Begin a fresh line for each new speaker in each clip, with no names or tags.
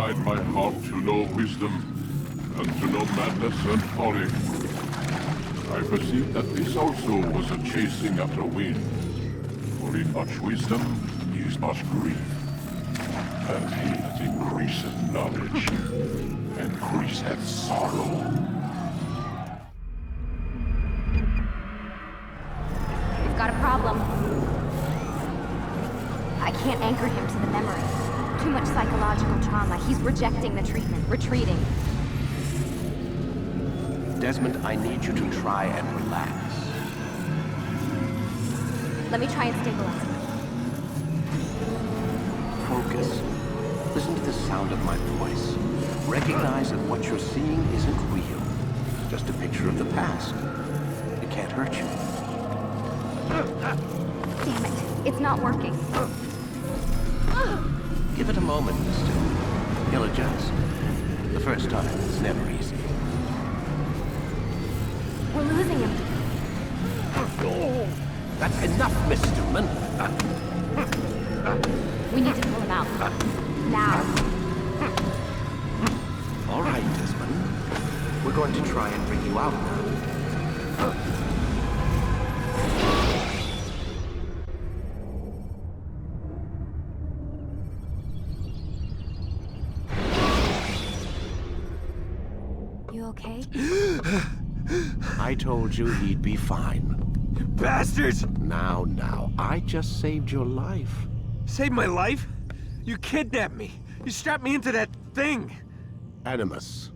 incline my heart to know wisdom, and to know madness and folly. I perceive that this also was a chasing after wind. For in much wisdom is much grief. And he that increaseth knowledge increaseth sorrow.
We've got a problem. I can't anchor him to the memory. Too much psychological trauma. He's rejecting the treatment, retreating.
Desmond, I need you to try and relax.
Let me try and stabilize him.
Focus. Listen to the sound of my voice. Recognize that what you're seeing isn't real. Just a picture of the past. It can't hurt you.
Damn it. It's not working.
Give it a moment, mister. He'll adjust. The first time is never easy.
We're losing him.
That's enough, Mr. Stillman.
We need to pull him out. Now.
All right, Desmond. We're going to try and bring you out now.
You okay?
I told you he'd be fine.
Bastards!
Now, I just saved your life.
Saved my life? You kidnapped me. You strapped me into that thing.
Animus.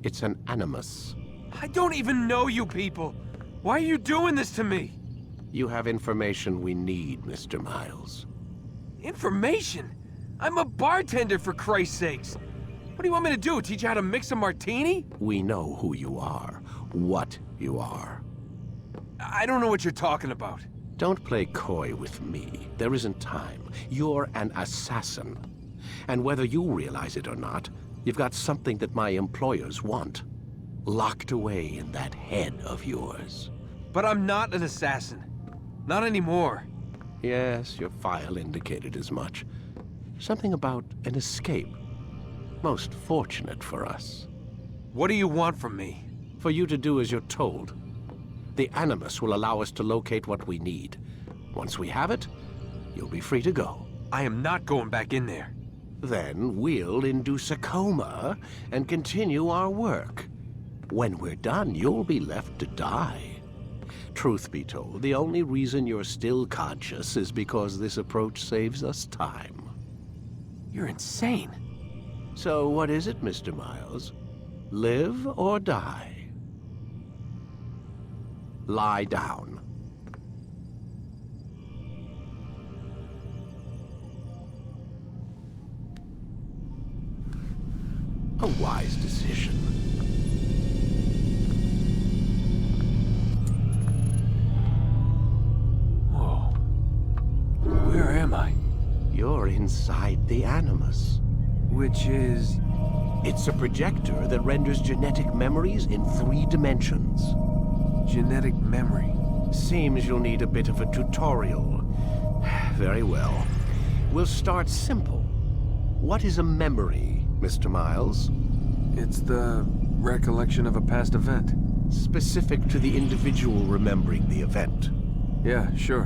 It's an animus.
I don't even know you people. Why are you doing this to me?
You have information we need, Mr. Miles.
Information? I'm a bartender, for Christ's sakes. What do you want me to do? Teach you how to mix a martini?
We know who you are, what you are.
I don't know what you're talking about.
Don't play coy with me. There isn't time. You're an assassin. And whether you realize it or not, you've got something that my employers want. Locked away in that head of yours.
But I'm not an assassin. Not anymore.
Yes, your file indicated as much. Something about an escape. Most fortunate for us.
What do you want from me?
For you to do as you're told. The Animus will allow us to locate what we need. Once we have it, you'll be free to go.
I am not going back in there.
Then we'll induce a coma and continue our work. When we're done, you'll be left to die. Truth be told, the only reason you're still conscious is because this approach saves us time.
You're insane.
So what is it, Mr. Miles? Live or die? Lie down. A wise decision.
Whoa. Where am I?
You're inside the Animus.
Which is...
It's a projector that renders genetic memories in 3 dimensions.
genetic memory.
Seems you'll need a bit of a tutorial. Very well. We'll start simple. What is a memory, Mr. Miles?
It's the recollection of a past event.
Specific to the individual remembering the event.
Yeah, sure.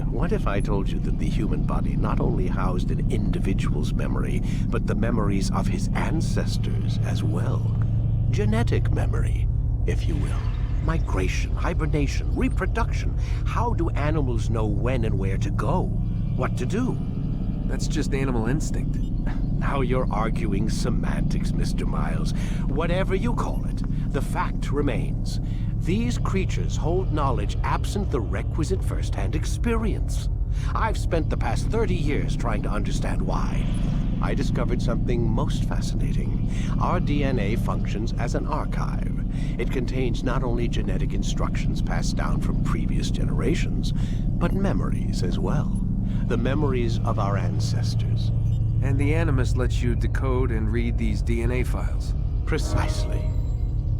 What if I told you that the human body not only housed an individual's memory, but the memories of his ancestors as well? Genetic memory, if you will. Migration, hibernation, reproduction. How do animals know when and where to go? What to do?
That's just animal instinct.
Now you're arguing semantics, Mr. Miles. Whatever you call it, the fact remains. These creatures hold knowledge absent the requisite first-hand experience. I've spent the past 30 years trying to understand why. I discovered something most fascinating. Our DNA functions as an archive. It contains not only genetic instructions passed down from previous generations, but memories as well. The memories of our ancestors.
And the Animus lets you decode and read these DNA files.
Precisely.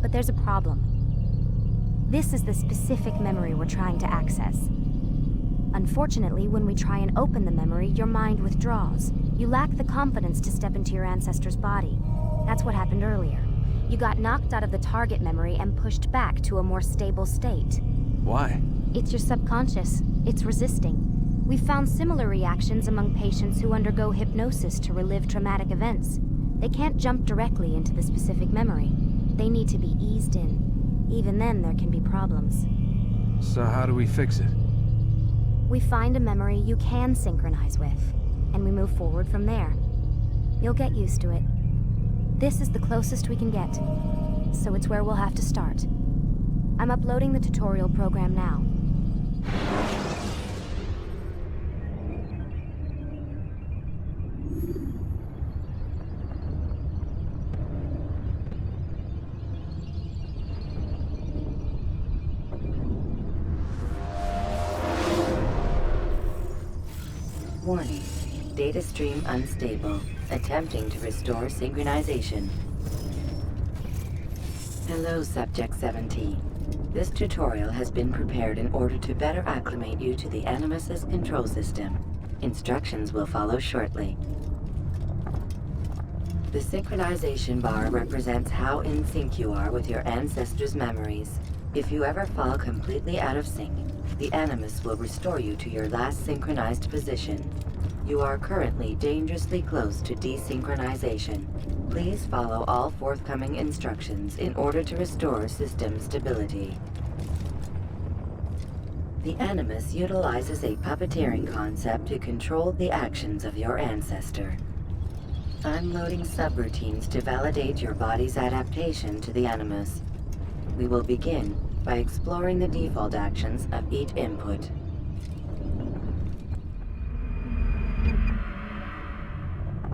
But there's a problem. This is the specific memory we're trying to access. Unfortunately, when we try and open the memory, your mind withdraws. You lack the confidence to step into your ancestor's body. That's what happened earlier. You got knocked out of the target memory and pushed back to a more stable state.
Why?
It's your subconscious. It's resisting. We've found similar reactions among patients who undergo hypnosis to relive traumatic events. They can't jump directly into the specific memory. They need to be eased in. Even then, there can be problems.
So how do we fix it?
We find a memory you can synchronize with, and we move forward from there. You'll get used to it. This is the closest we can get, so it's where we'll have to start. I'm uploading the tutorial program now.
Warning. Data stream unstable. Attempting to restore synchronization. Hello, Subject 17. This tutorial has been prepared in order to better acclimate you to the Animus's control system. Instructions will follow shortly. The synchronization bar represents how in sync you are with your ancestors' memories. If you ever fall completely out of sync, the Animus will restore you to your last synchronized position. You are currently dangerously close to desynchronization. Please follow all forthcoming instructions in order to restore system stability. The Animus utilizes a puppeteering concept to control the actions of your ancestor. I'm loading subroutines to validate your body's adaptation to the Animus. We will begin by exploring the default actions of each input.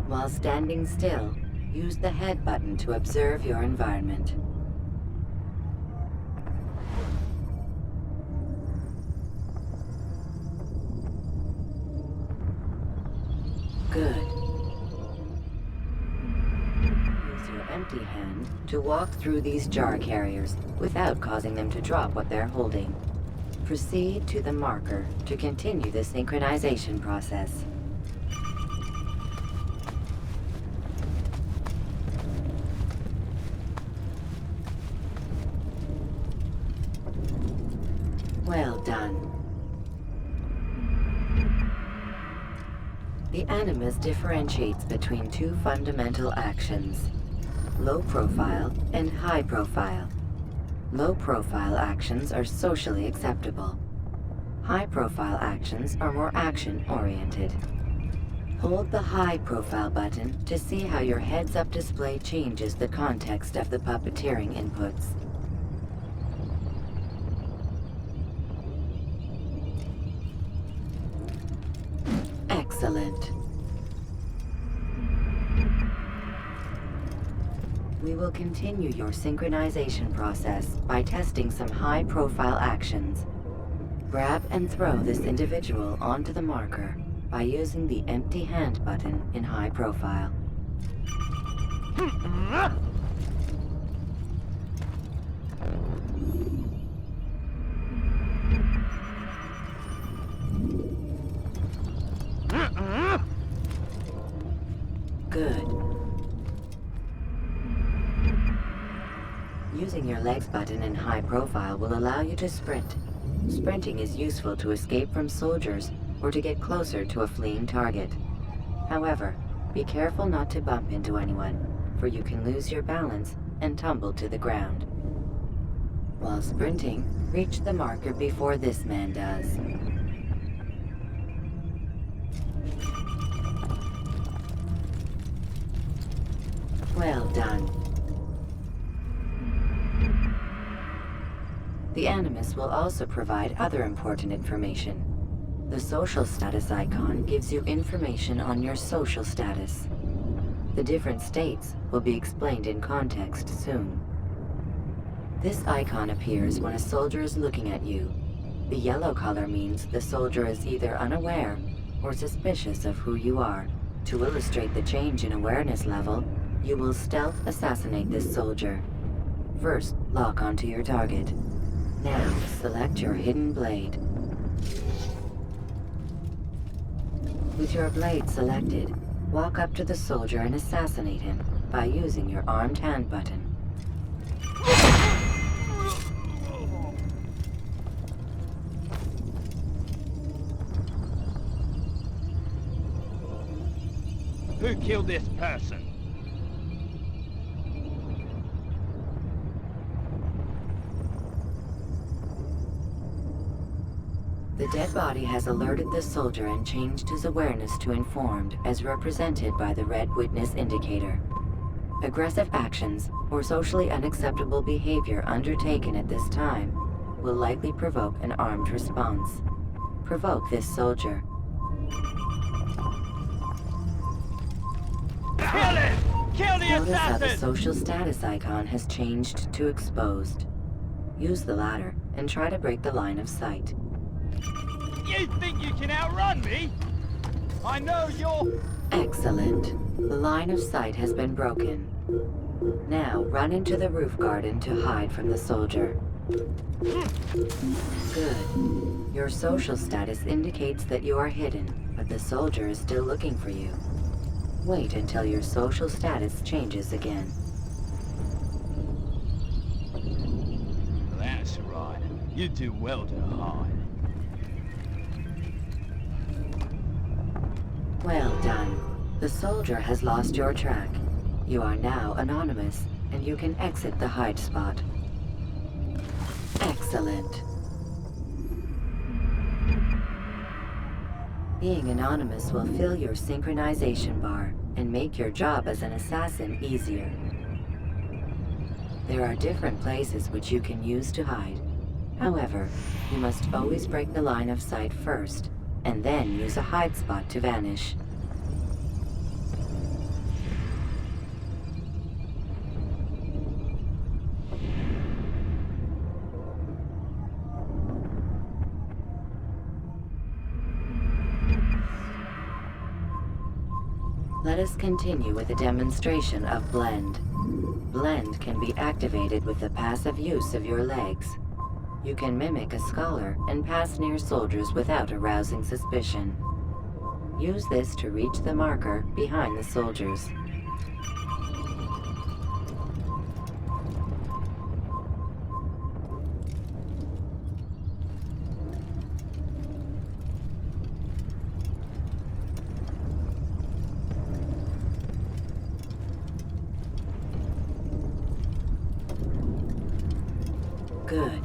While standing still, use the head button to observe your environment. Good. Use your empty hand to walk through these jar carriers without causing them to drop what they're holding. Proceed to the marker to continue the synchronization process. Well done. The Animus differentiates between two fundamental actions: low profile and high profile. Low profile actions are socially acceptable. High profile actions are more action-oriented. Hold the high profile button to see how your heads-up display changes the context of the puppeteering inputs. Excellent. We will continue your synchronization process by testing some high-profile actions. Grab and throw this individual onto the marker by using the empty hand button in high profile. Good. Using your legs button in high profile will allow you to sprint. Sprinting is useful to escape from soldiers or to get closer to a fleeing target. However, be careful not to bump into anyone, for you can lose your balance and tumble to the ground. While sprinting, reach the marker before this man does. Well done. The Animus will also provide other important information. The social status icon gives you information on your social status. The different states will be explained in context soon. This icon appears when a soldier is looking at you. The yellow color means the soldier is either unaware or suspicious of who you are. To illustrate the change in awareness level, you will stealth assassinate this soldier. First, lock onto your target. Now, select your hidden blade. With your blade selected, Walk up to the soldier and assassinate him by using your armed hand button.
Who killed this person?
The dead body has alerted the soldier and changed his awareness to informed, as represented by the red witness indicator. Aggressive actions or socially unacceptable behavior undertaken at this time will likely provoke an armed response. Provoke this soldier.
Kill him! Kill the
Notice how the
assassin!
social status icon has changed to exposed. Use the ladder and try to break the line of sight.
You think you can outrun me? I know you're...
Excellent. The line of sight has been broken. Now run into the roof garden to hide from the soldier. Good. Your social status indicates that you are hidden, but the soldier is still looking for you. Wait until your social status changes again.
That's right. You do well to hide.
Well done. The soldier has lost your track. You are now anonymous, and you can exit the hide spot. Excellent. Being anonymous will fill your synchronization bar and make your job as an assassin easier. There are different places which you can use to hide. However, you must always break the line of sight first, and then use a hide spot to vanish. Let us continue with a demonstration of Blend. Blend can be activated with the passive use of your legs. You can mimic a scholar and pass near soldiers without arousing suspicion. Use this to reach the marker behind the soldiers. Good.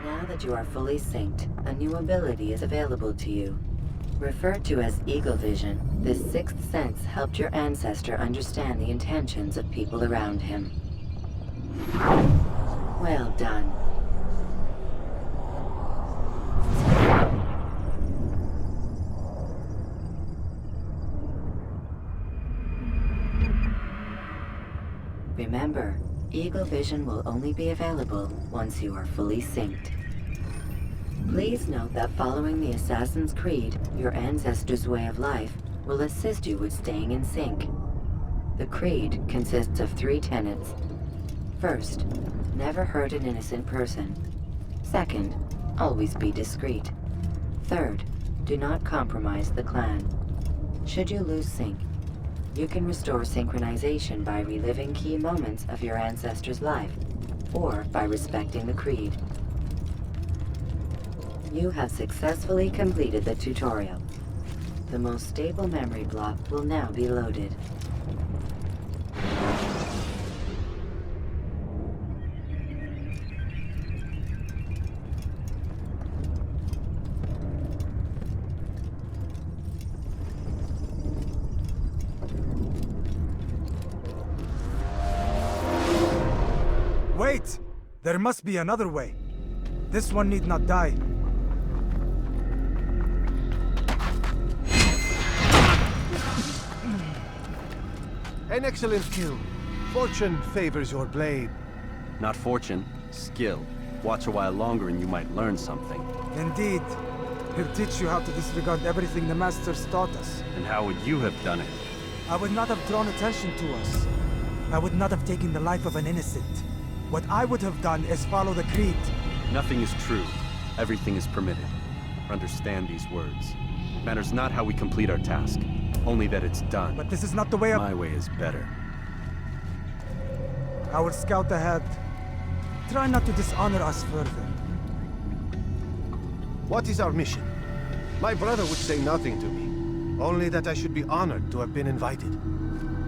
Now that you are fully synced, a new ability is available to you. Referred to as Eagle Vision, this sixth sense helped your ancestor understand the intentions of people around him. Well done. Remember, Eagle Vision will only be available once you are fully synced. Please note that following the Assassin's Creed, your ancestors' way of life, will assist you with staying in sync. The Creed consists of 3 tenets. First, never hurt an innocent person. Second, always be discreet. Third, do not compromise the clan. Should you lose sync, you can restore synchronization by reliving key moments of your ancestor's life, or by respecting the Creed. You have successfully completed the tutorial. The most stable memory block will now be loaded.
Wait! There must be another way. This one need not die.
An excellent kill. Fortune favors your blade.
Not fortune, skill. Watch a while longer and you might learn something.
Indeed. He'll teach you how to disregard everything the Masters taught us.
And how would you have done it?
I would not have drawn attention to us. I would not have taken the life of an innocent. What I would have done is follow the Creed.
Nothing is true. Everything is permitted. Understand these words. Matters not how we complete our task, only that it's done.
But this is not the way of...
My way is better.
I will scout ahead. Try not to dishonor us further.
What is our mission? My brother would say nothing to me. Only that I should be honored to have been invited.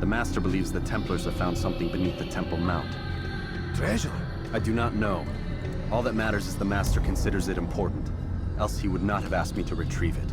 The Master believes the Templars have found something beneath the Temple Mount.
Treasure?
I do not know. All that matters is the Master considers it important. Else he would not have asked me to retrieve it.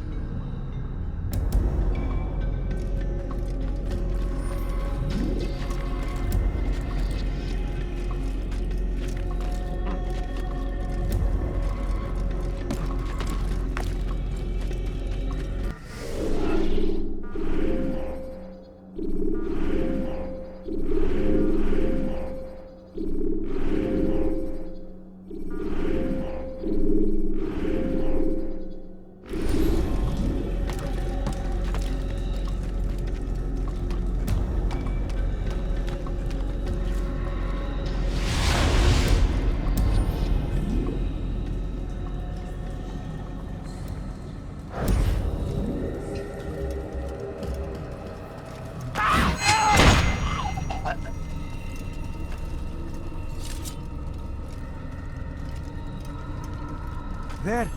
There!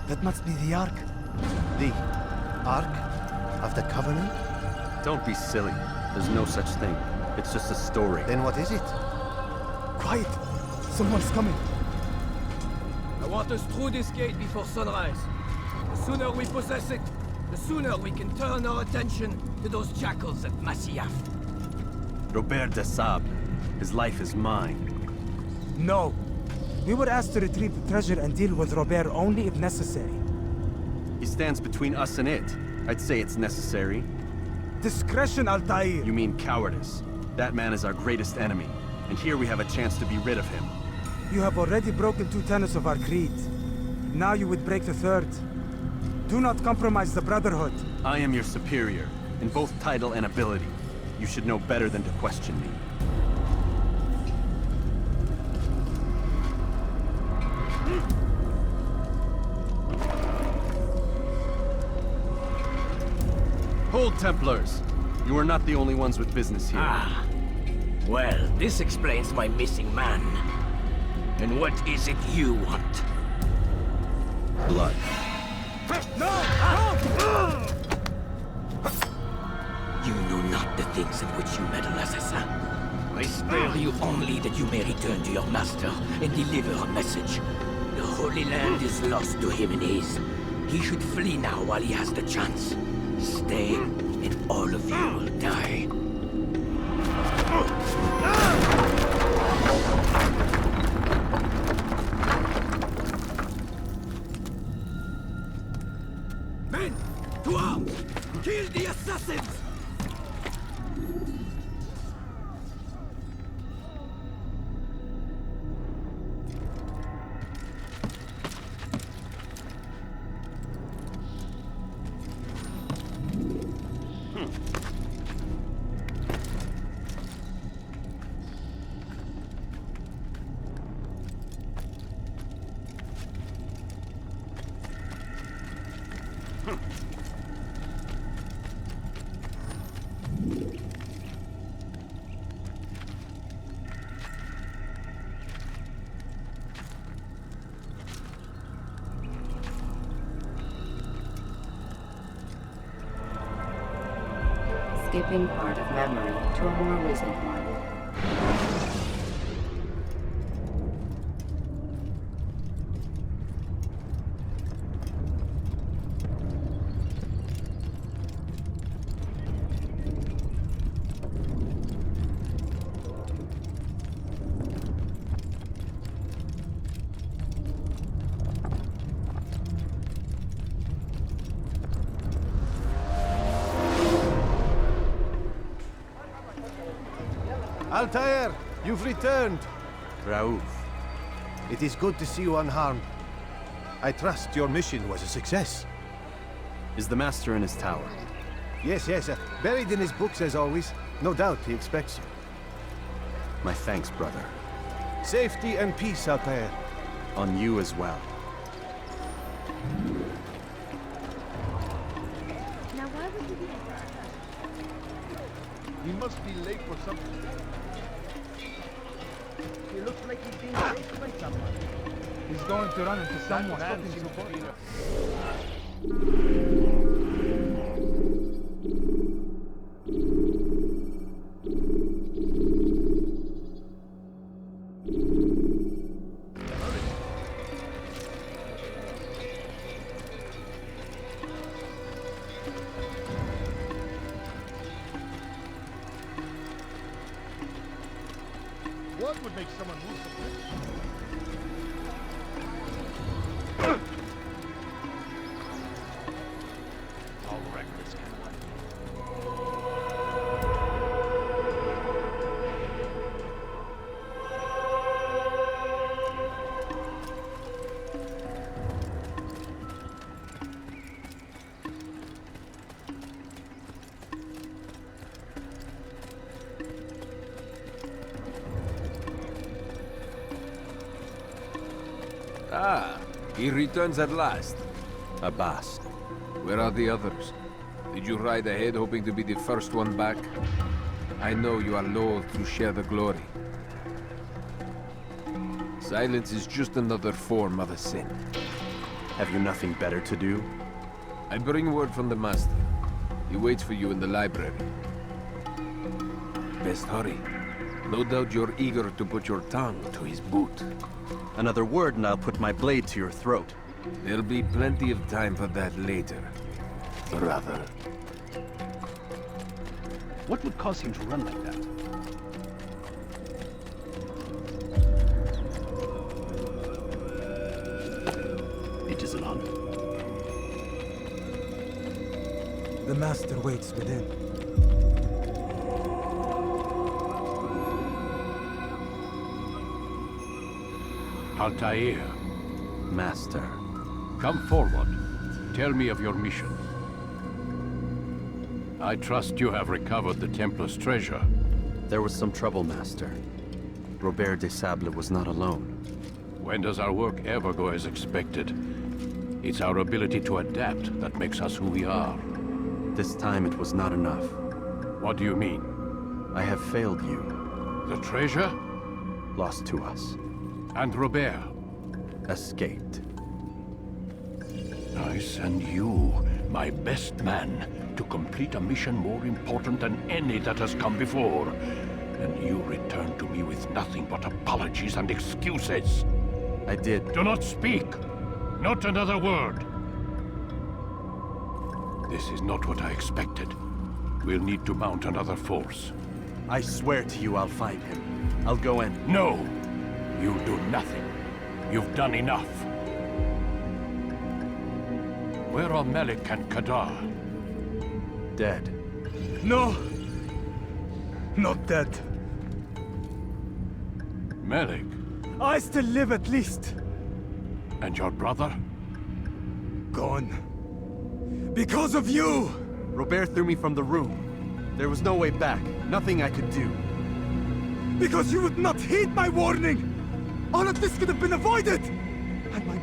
That must be the Ark.
The Ark of the Covenant?
Don't be silly. There's no such thing. It's just a story.
Then what is it?
Quiet! Someone's coming.
I want us through this gate before sunrise. The sooner we possess it, the sooner we can turn our attention to those jackals at Msaa.
Robert de Sable. His life is mine.
No. We were asked to retrieve the treasure and deal with Robert only if necessary.
He stands between us and it. I'd say it's necessary.
Discretion, Altair!
You mean cowardice. That man is our greatest enemy, and here we have a chance to be rid of him.
You have already broken 2 tenets of our creed. Now you would break the 3rd. Do not compromise the Brotherhood.
I am your superior, in both title and ability. You should know better than to question me. Hold, Templars! You are not the only ones with business here.
Ah. Well, this explains my missing man. And what is it you want?
Blood.
You know not the things in which you meddle, assassin. I spare you only that you may return to your master and deliver a message. The Holy Land is lost to him and his. He should flee now while he has the chance. Stay, and all of you will die. Men, to arms! Kill the assassins!
Skipping part of memory to a more recent one.
Altair, you've returned.
Raouf.
It is good to see you unharmed. I trust your mission was a success.
Is the Master in his tower?
Yes, buried in his books as always. No doubt he expects you.
My thanks, brother.
Safety and peace, Altair.
On you as well.
He must be late for something.
He looks like he's being chased by someone.
He's going to run into someone.
What would make someone move so quick?
All records can wait.
Ah, he returns at last.
Abbas.
Where are the others? Did you ride ahead hoping to be the first one back? I know you are loath to share the glory. Silence is just another form of a sin.
Have you nothing better to do?
I bring word from the Master. He waits for you in the library. Best hurry. No doubt you're eager to put your tongue to his boot.
Another word and I'll put my blade to your throat.
There'll be plenty of time for that later, brother.
What would cause him to run like that? It is an honor.
The Master waits within.
Altair,
Master.
come forward. Tell me of your mission. I trust you have recovered the Templar's treasure.
There was some trouble, Master. Robert de Sable was not alone.
When does our work ever go as expected? It's our ability to adapt that makes us who we are.
This time it was not enough.
What do you mean?
I have failed you.
The treasure?
Lost to us.
And Robert?
Escaped.
I send you, my best man, to complete a mission more important than any that has come before. And you return to me with nothing but apologies and excuses.
I did.
Do not speak! Not another word! This is not what I expected. We'll need to mount another force.
I swear to you I'll find him. I'll go in.
No! You do nothing. You've done enough. Where are Malik and Kadar?
Dead.
No! Not dead.
Malik?
I still live at least.
And your brother?
Gone. Because of you!
Robert threw me from the room. There was no way back. Nothing I could do.
Because you would not heed my warning! All of this could have been avoided! And my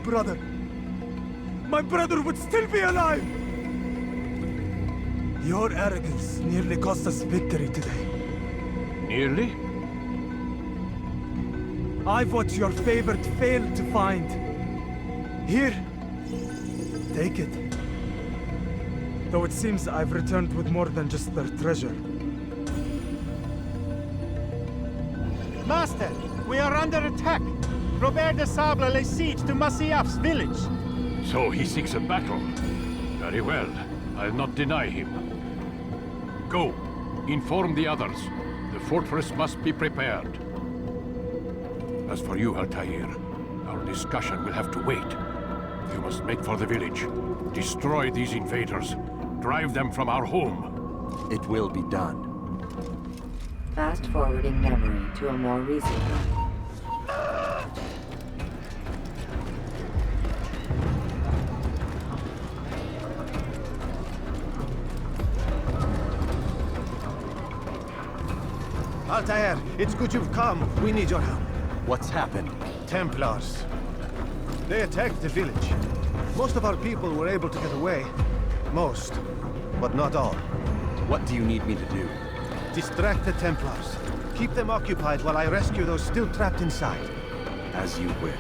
brother would still be alive! Your arrogance nearly cost us victory today.
Nearly?
I've what your favorite failed to find. Here, take it. Though it seems I've returned with more than just their treasure.
Master, we are under attack. Robert de Sable lays siege to Msa's village.
So he seeks a battle. Very well. I'll not deny him. Go. Inform the others. The fortress must be prepared. As for you, Altair, our discussion will have to wait. You must make for the village. Destroy these invaders. Drive them from our home.
It will be done.
Fast-forwarding memory to a more recent one.
Altair, it's good you've come. We need your help.
What's happened?
Templars. They attacked the village. Most of our people were able to get away. Most, but not all.
What do you need me to do?
Distract the Templars. Keep them occupied while I rescue those still trapped inside.
As you wish.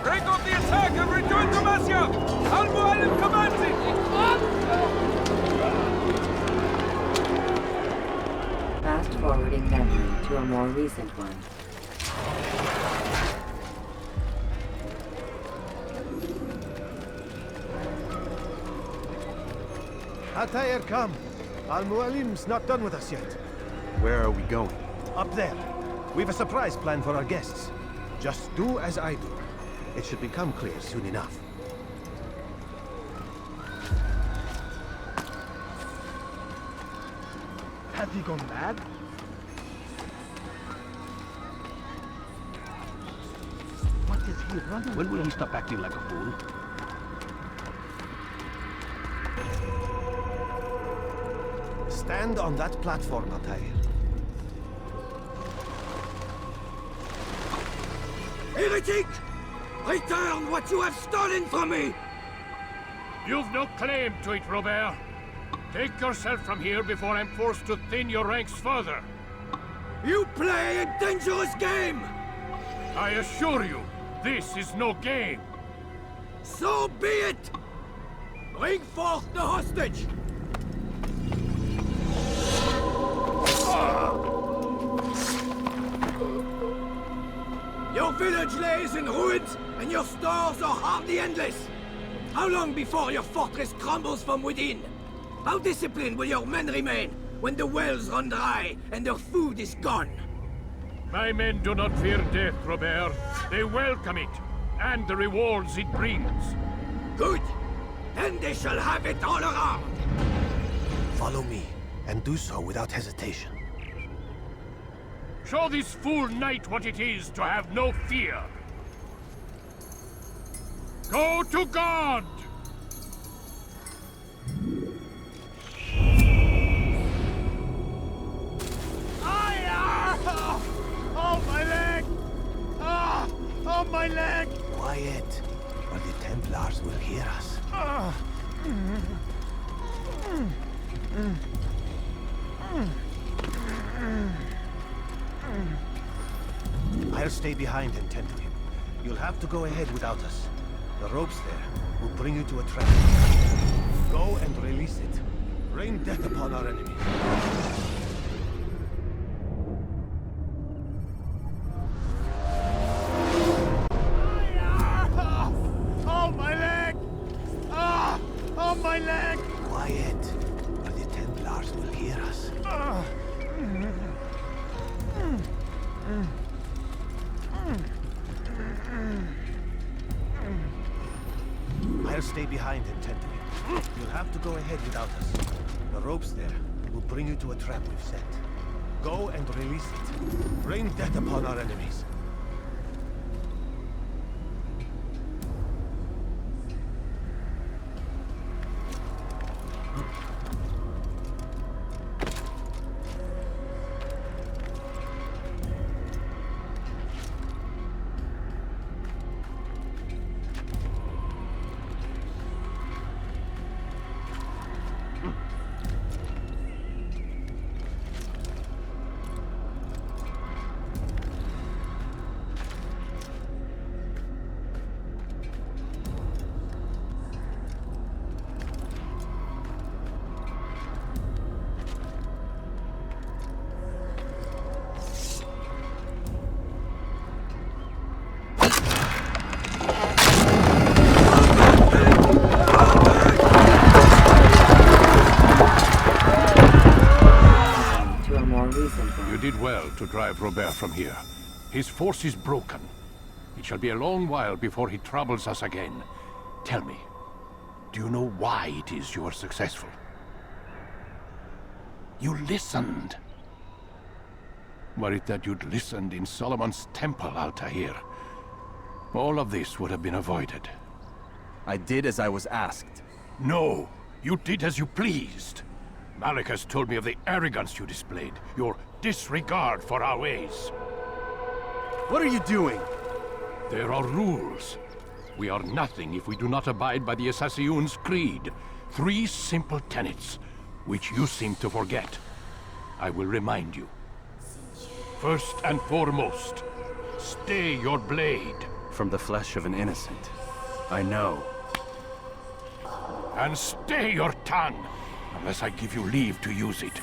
Break off the attack and return to Msaa! Al-Mualim commands it!
Fast-forwarding memory to a more recent one.
Atair, come. Al-Mualim's not done with us yet.
Where are we going?
Up there. We've a surprise plan for our guests. Just do as I do. It should become clear soon enough.
Have you gone mad? What is he running?
When will he stop acting like a fool?
Stand on that platform, Atair.
Heretic! Return what you have stolen from me!
You've no claim to it, Robert. Take yourself from here before I'm forced to thin your ranks further.
You play a dangerous game!
I assure you, this is no game.
So be it! Bring forth the hostage! Your village lays in ruins, and your stores are hardly endless. How long before your fortress crumbles from within? How disciplined will your men remain when the wells run dry and their food is gone?
My men do not fear death, Robert. They welcome it, and the rewards it brings.
Good. Then they shall have it all around.
Follow me, and do so without hesitation.
Show this fool knight what it is to have no fear. Go to God!
Oh, my leg! Oh, my leg!
Quiet, or the Templars will hear us. I'll stay behind and tend to him. You'll have to go ahead without us. The ropes there will bring you to a trap. Go and release it. Rain death upon our enemies.
Oh, my leg! Oh, my leg!
Quiet, or the Templars will hear us. I'll stay behind and tend to him. You'll have to go ahead without us. The ropes there will bring you to a trap we've set. Go and release it. Rain death upon our enemies.
You did well to drive Robert from here. His force is broken. It shall be a long while before he troubles us again. Tell me, do you know why it is you are successful? You listened. Were it that you'd listened in Solomon's temple, Altair, all of this would have been avoided.
I did as I was asked.
No, you did as you pleased. Malik has told me of the arrogance you displayed, your disregard for our ways.
What are you doing?
There are rules. We are nothing if we do not abide by the Assassin's creed. 3 simple tenets, which you seem to forget. I will remind you. First and foremost, stay your blade.
From the flesh of an innocent. I know.
And stay your tongue, unless I give you leave to use it.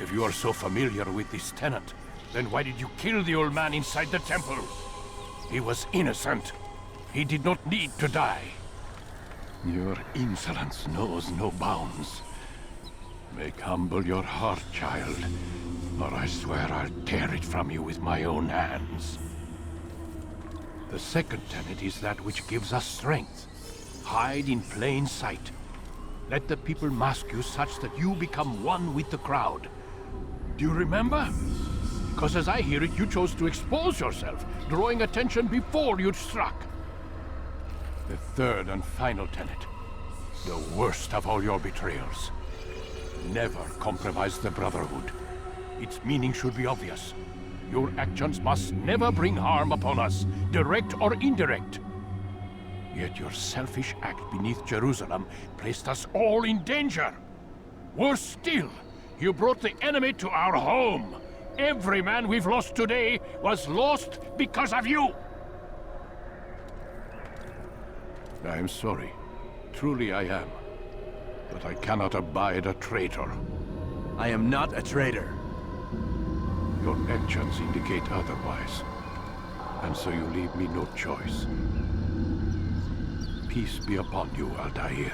If you are so familiar with this tenet, then why did you kill the old man inside the temple? He was innocent. He did not need to die. Your insolence knows no bounds. Make humble your heart, child, or I swear I'll tear it from you with my own hands. The second tenet is that which gives us strength. Hide in plain sight. Let the people mask you such that you become one with the crowd. Do you remember? Because as I hear it, you chose to expose yourself, drawing attention before you'd struck. The third and final tenet. The worst of all your betrayals. Never compromise the Brotherhood. Its meaning should be obvious. Your actions must never bring harm upon us, direct or indirect. Yet your selfish act beneath Jerusalem placed us all in danger. Worse still, you brought the enemy to our home. Every man we've lost today was lost because of you. I am sorry. Truly I am. But I cannot abide a traitor.
I am not a traitor.
Your actions indicate otherwise. And so you leave me no choice. Peace be upon you, Altair.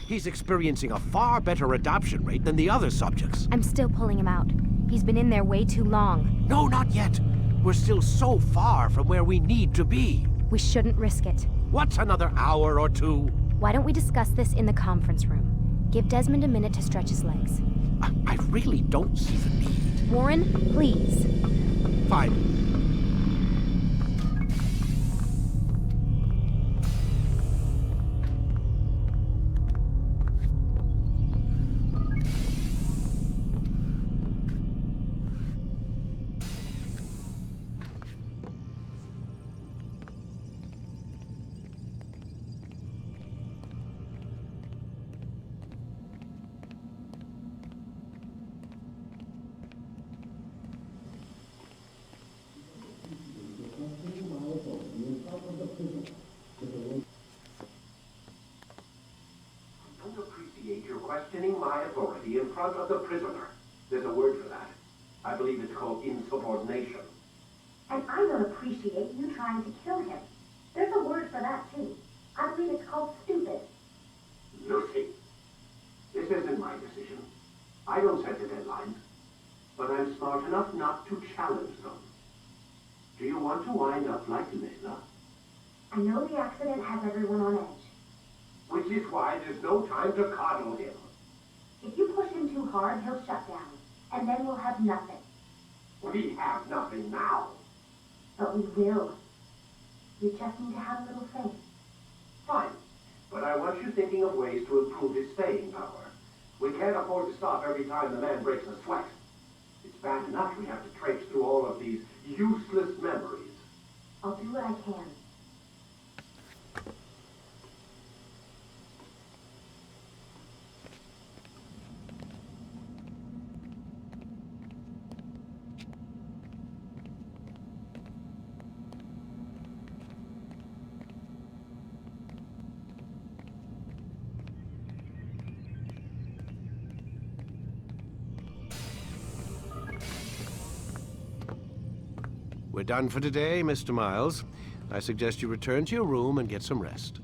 He's experiencing a far better adoption rate than the other subjects.
I'm still pulling him out. He's been in there way too long.
No, not yet. We're still so far from where we need to be.
We shouldn't risk it.
What's another hour or two?
Why don't we discuss this in the conference room? Give Desmond a minute to stretch his legs.
I really don't see the need.
Warren, please.
Fine.
Questioning my authority in front of the prisoner. There's a word for that. I believe it's called insubordination.
And I don't appreciate you trying to kill him. There's a word for that, too. I believe it's called stupid.
Lucy, this isn't my decision. I don't set the deadlines. but I'm smart enough not to challenge them. Do you want to wind up like Layla?
I know the accident has everyone on edge.
Which is why there's no time to coddle him.
If you push him too hard, he'll shut down, and then we'll have nothing.
We have nothing now.
But we will. You just need to have a little faith.
Fine, but I want you thinking of ways to improve his staying power. We can't afford to stop every time the man breaks a sweat. It's bad enough we have to traipse through all of these useless memories.
I'll do what I can.
We're done for today, Mr. Miles. I suggest you return to your room and get some rest.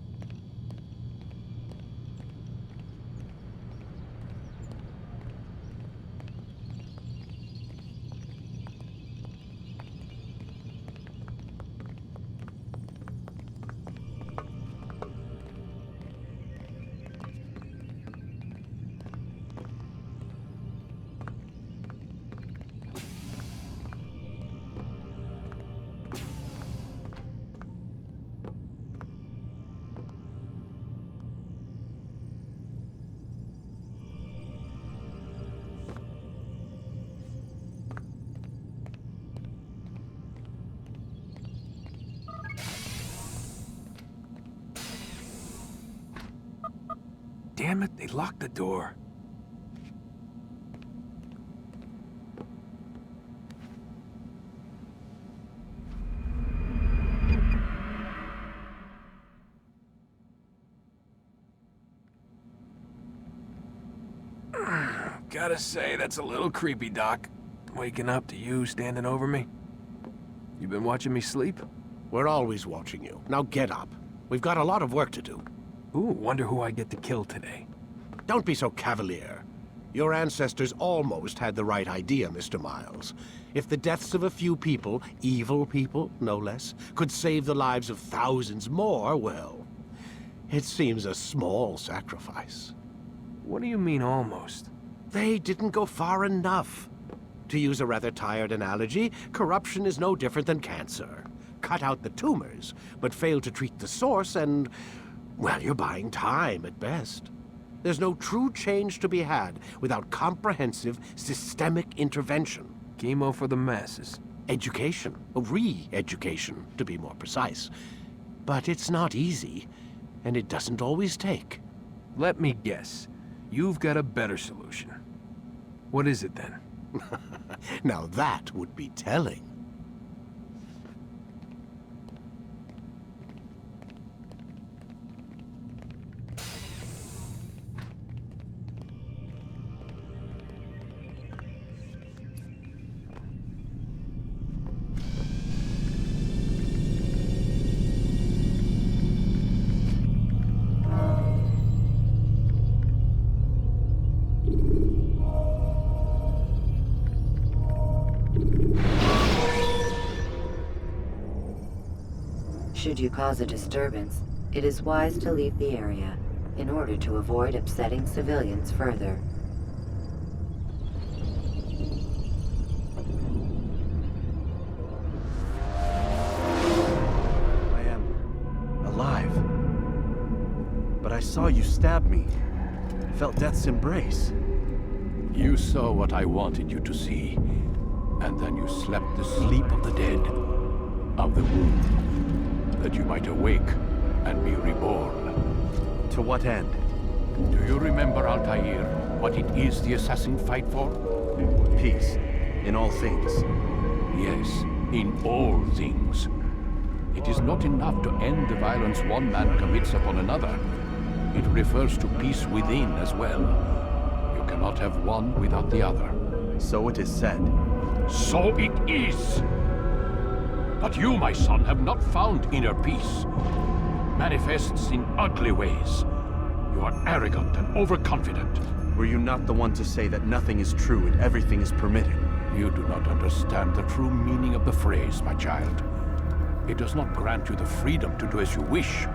Damn it, they locked the door. Gotta say, that's a little creepy, Doc. Waking up to you standing over me. You been watching me sleep?
We're always watching you. Now get up. We've got a lot of work to do.
Ooh, wonder who I get to kill today.
Don't be so cavalier. Your ancestors almost had the right idea, Mr. Miles. If the deaths of a few people, evil people, no less, could save the lives of thousands more, well, it seems a small sacrifice.
What do you mean, almost?
They didn't go far enough. To use a rather tired analogy, corruption is no different than cancer. Cut out the tumors, but fail to treat the source and, well, you're buying time at best. There's no true change to be had without comprehensive, systemic intervention.
Chemo for the masses.
Education, re-education, to be more precise. But it's not easy, and it doesn't always take.
Let me guess. You've got a better solution. What is it then?
Now that would be telling.
Should you cause a disturbance, it is wise to leave the area in order to avoid upsetting civilians further.
I am alive. But I saw you stab me. Felt death's embrace.
You saw what I wanted you to see, and then you slept the sleep of the dead, of the womb, that you might awake and be reborn.
To what end?
Do you remember, Altair, what it is the assassins fight for?
Peace. In all things.
Yes, in all things. It is not enough to end the violence one man commits upon another. It refers to peace within as well. You cannot have one without the other.
So it is said.
So it is! But you, my son, have not found inner peace. Manifests in ugly ways. You are arrogant and overconfident.
Were you not the one to say that nothing is true and everything is permitted?
You do not understand the true meaning of the phrase, my child. It does not grant you the freedom to do as you wish.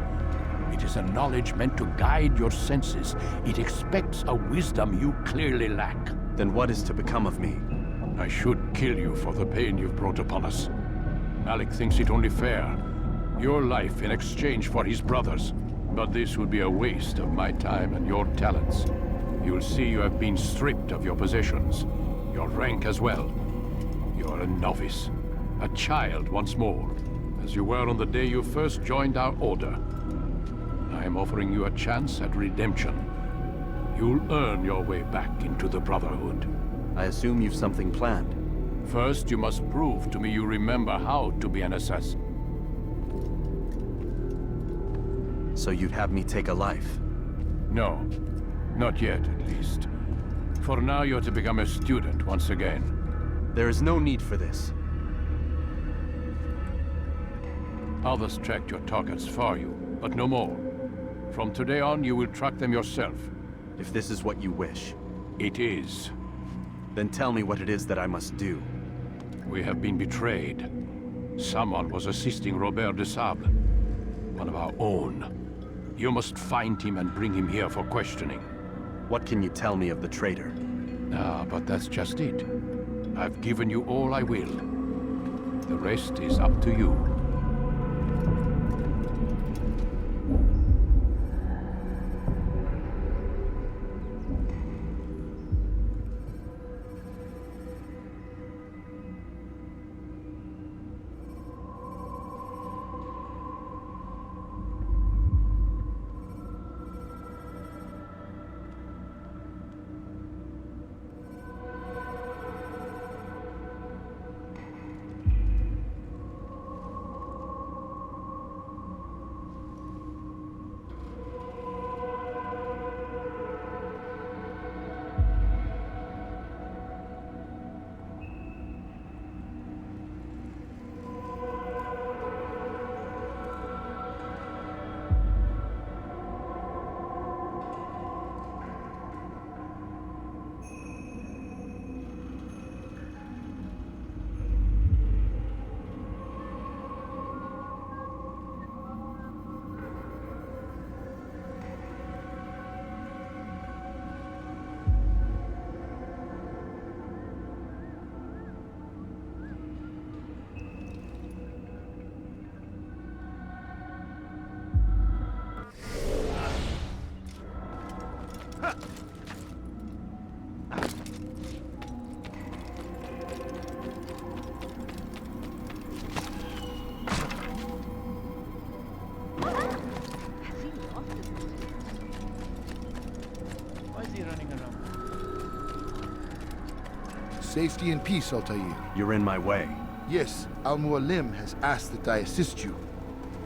It is a knowledge meant to guide your senses. It expects a wisdom you clearly lack.
Then what is to become of me?
I should kill you for the pain you've brought upon us. Malik thinks it only fair. Your life in exchange for his brother's. But this would be a waste of my time and your talents. You'll see you have been stripped of your possessions. Your rank as well. You are a novice. A child once more. As you were on the day you first joined our order. I am offering you a chance at redemption. You'll earn your way back into the Brotherhood.
I assume you've something planned.
First, you must prove to me you remember how to be an assassin.
So you'd have me take a life?
No. Not yet, at least. For now, you're to become a student once again.
There is no need for this.
Others tracked your targets for you, but no more. From today on, you will track them yourself.
If this is what you wish.
It is.
Then tell me what it is that I must do.
We have been betrayed. Someone was assisting Robert de Sable, one of our own. You must find him and bring him here for questioning.
What can you tell me of the traitor?
Ah, but that's just it. I've given you all I will. The rest is up to you.
Safety and peace, Altair.
You're in my way.
Yes, Al-Mualim has asked that I assist you.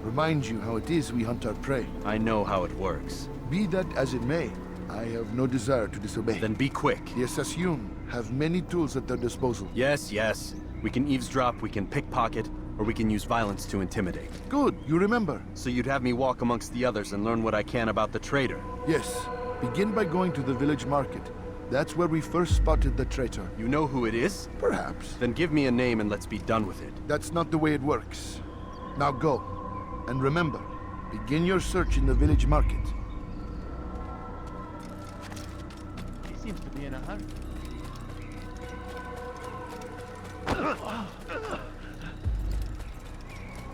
Remind you how it is we hunt our prey.
I know how it works.
Be that as it may, I have no desire to disobey.
Then be quick.
The Assassin have many tools at their disposal.
Yes, yes. We can eavesdrop, we can pickpocket, or we can use violence to intimidate.
Good, you remember.
So you'd have me walk amongst the others and learn what I can about the traitor?
Yes. Begin by going to the village market. That's where we first spotted the traitor.
You know who it is?
Perhaps.
Then give me a name and let's be done with it.
That's not the way it works. Now go. And remember, begin your search in the village market.
He seems to be in a hurry.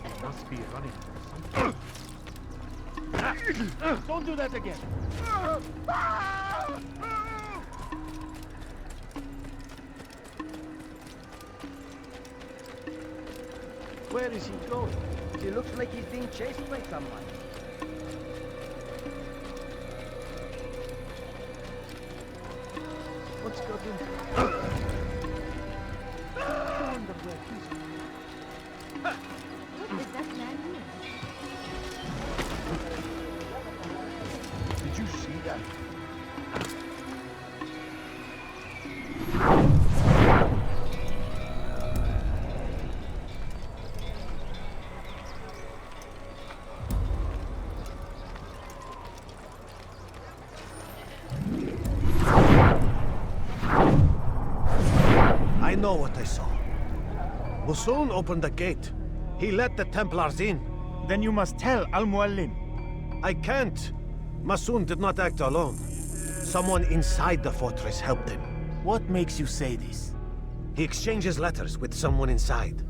He must be running for something. Don't do that again. Where is he going?
He looks like he's being chased by someone.
What's got him? I wonder where he's going.
What is that man doing?
Did you see that?
I know know what I saw. Msaa opened the gate. He let the Templars in.
Then you must tell Al-Mualim.
I can't. Msaa did not act alone. Someone inside the fortress helped him.
What makes you say this?
He exchanges letters with someone inside.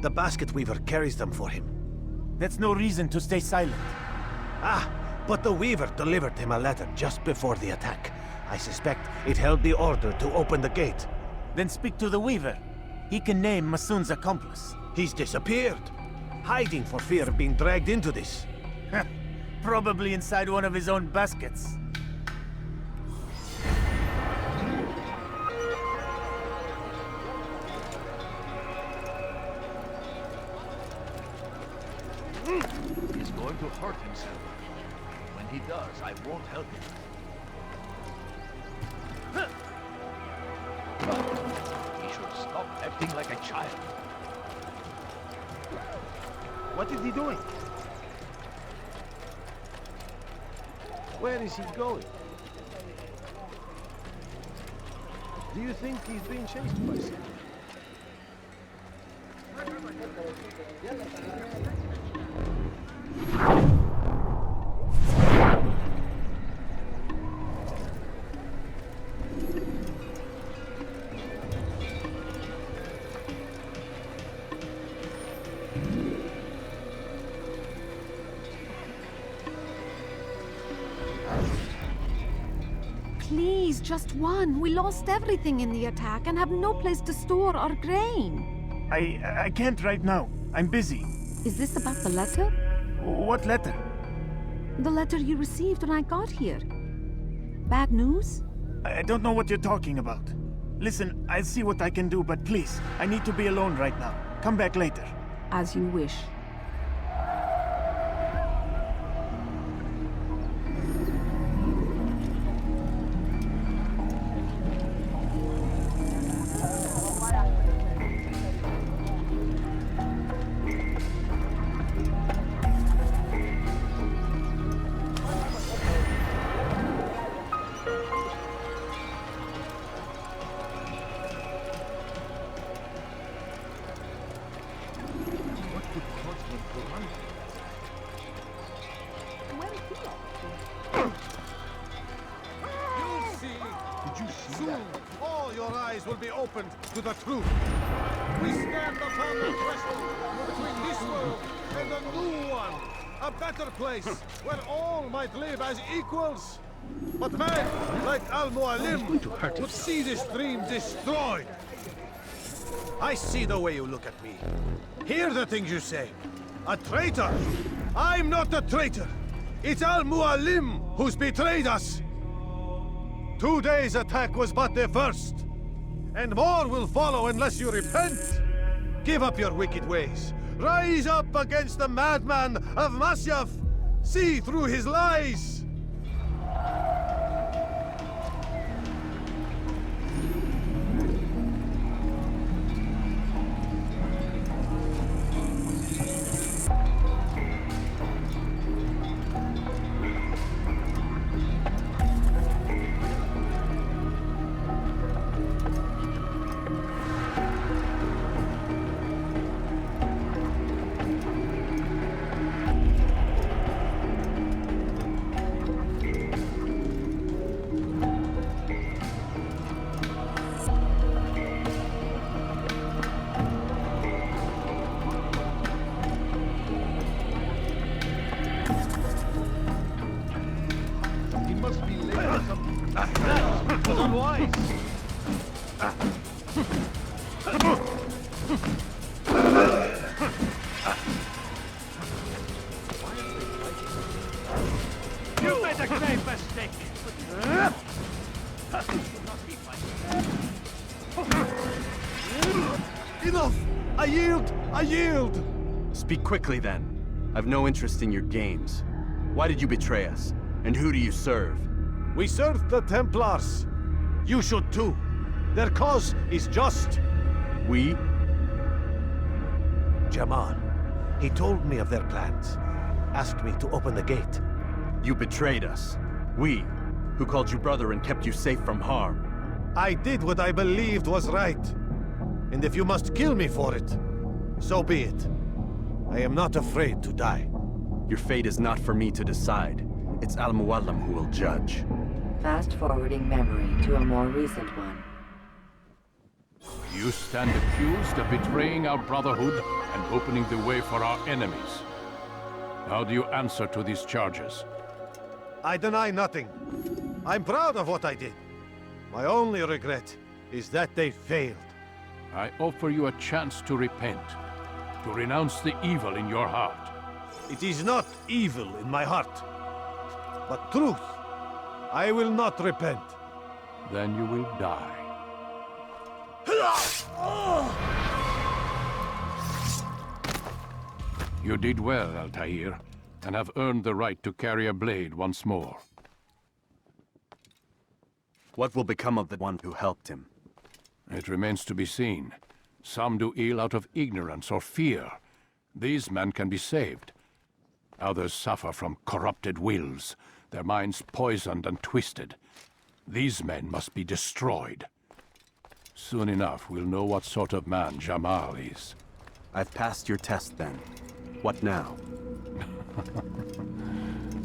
The basket weaver carries them for him.
That's no reason to stay silent.
Ah, but the weaver delivered him a letter just before the attack. I suspect it held the order to open the gate.
Then speak to the weaver. He can name Masu's accomplice.
He's disappeared, hiding for fear of being dragged into this.
Probably inside one of his own baskets.
He's going to hurt himself. When he does, I won't help him. He should stop acting like a child.
What is he doing? Where is he going? Do you think he's being chased by someone?
Please, just one. We lost everything in the attack and have no place to store our grain.
I can't right now. I'm busy.
Is this about the letter?
What letter?
The letter you received when I got here. Bad news?
I don't know what you're talking about. Listen, I'll see what I can do, but please, I need to be alone right now. Come back later.
As you wish.
Will be opened to the truth. We stand upon the threshold between this world and a new one, a better place where all might live as equals. But men like Al-Mualim would see this dream destroyed. I see the way you look at me. Hear the things you say. A traitor. I'm not a traitor. It's Al-Mualim who's betrayed us. Today's attack was but the first. And more will follow unless you repent. Give up your wicked ways. Rise up against the madman of Msaa. See through his lies.
You made a grave mistake!
Enough! I yield! I yield!
Speak quickly then. I've no interest in your games. Why did you betray us? And who do you serve?
We serve the Templars. You should too. Their cause is just.
We?
Jamal. He told me of their plans. Asked me to open the gate.
You betrayed us. We, who called you brother and kept you safe from harm.
I did what I believed was right. And if you must kill me for it, so be it. I am not afraid to die.
Your fate is not for me to decide. It's Al-Mualim who will judge.
Fast-forwarding memory to a more recent one.
You stand accused of betraying our Brotherhood and opening the way for our enemies. How do you answer to these charges?
I deny nothing. I'm proud of what I did. My only regret is that they failed.
I offer you a chance to repent, to renounce the evil in your heart.
It is not evil in my heart, but truth. I will not repent.
Then you will die. You did well, Altair, and have earned the right to carry a blade once more.
What will become of the one who helped him?
It remains to be seen. Some do ill out of ignorance or fear. These men can be saved. Others suffer from corrupted wills, their minds poisoned and twisted. These men must be destroyed. Soon enough, we'll know what sort of man Jamal is.
I've passed your test then. What now?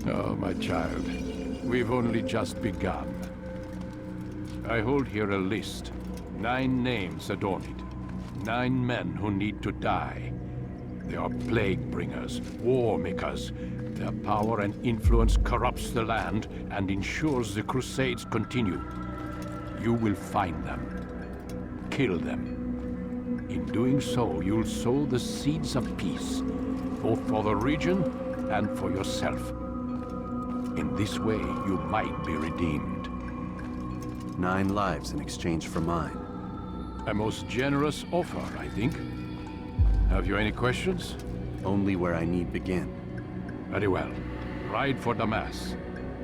Oh, my child. We've only just begun. I hold here a list. 9 names adorn it. 9 men who need to die. They are plague bringers, war makers. Their power and influence corrupts the land and ensures the Crusades continue. You will find them. Kill them. In doing so, you'll sow the seeds of peace, both for the region and for yourself. In this way, you might be redeemed.
9 lives in exchange for mine.
A most generous offer, I think. Have you any questions?
Only where I need begin.
Very well. Ride for Damas.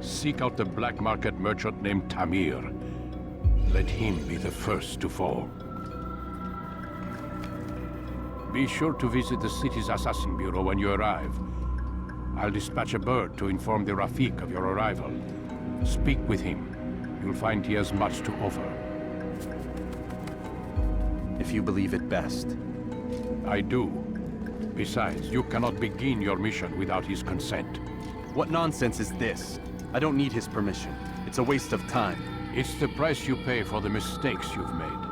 Seek out the black market merchant named Tamir. Let him be the first to fall. Be sure to visit the city's assassin bureau when you arrive. I'll dispatch a bird to inform the Rafik of your arrival. Speak with him. You'll find he has much to offer.
If you believe it best.
I do. Besides, you cannot begin your mission without his consent.
What nonsense is this? I don't need his permission. It's a waste of time.
It's the price you pay for the mistakes you've made.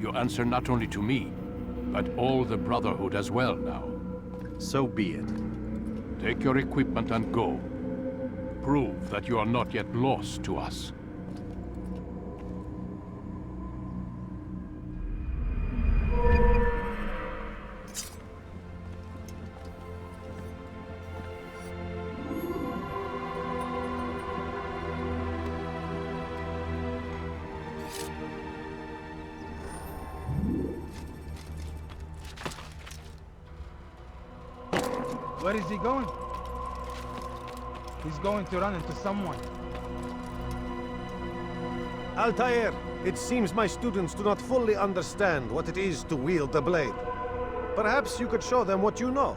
You answer not only to me, but all the Brotherhood as well now.
So be it.
Take your equipment and go. Prove that you are not yet lost to us.
Where is he going? He's going to run into someone.
Altair, it seems my students do not fully understand what it is to wield the blade. Perhaps you could show them what you know.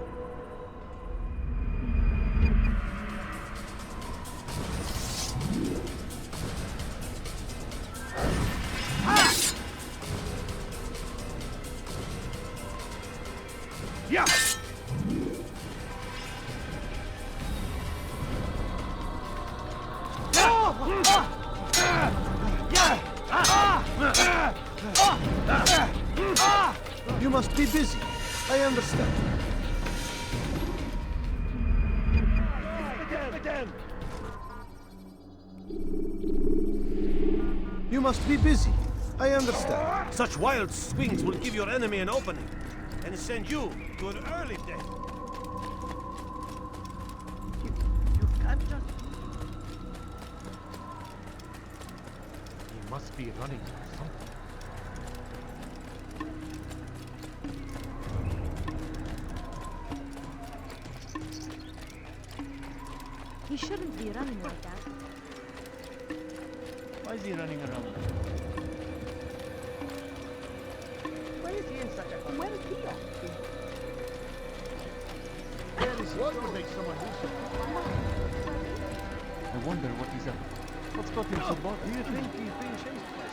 Yeah!
You must be busy. I understand. Again. You must be busy. I understand. Such wild swings will give your enemy an opening and send you to an early death.
You can't just...
He must be running for something.
He shouldn't be running like that.
Why is he running around?
Why is he in such a hurry?
Where is he off to?
Where is he? What would make someone do so? I wonder what he's up. What's got him so bothered?
Do you think he's being chased by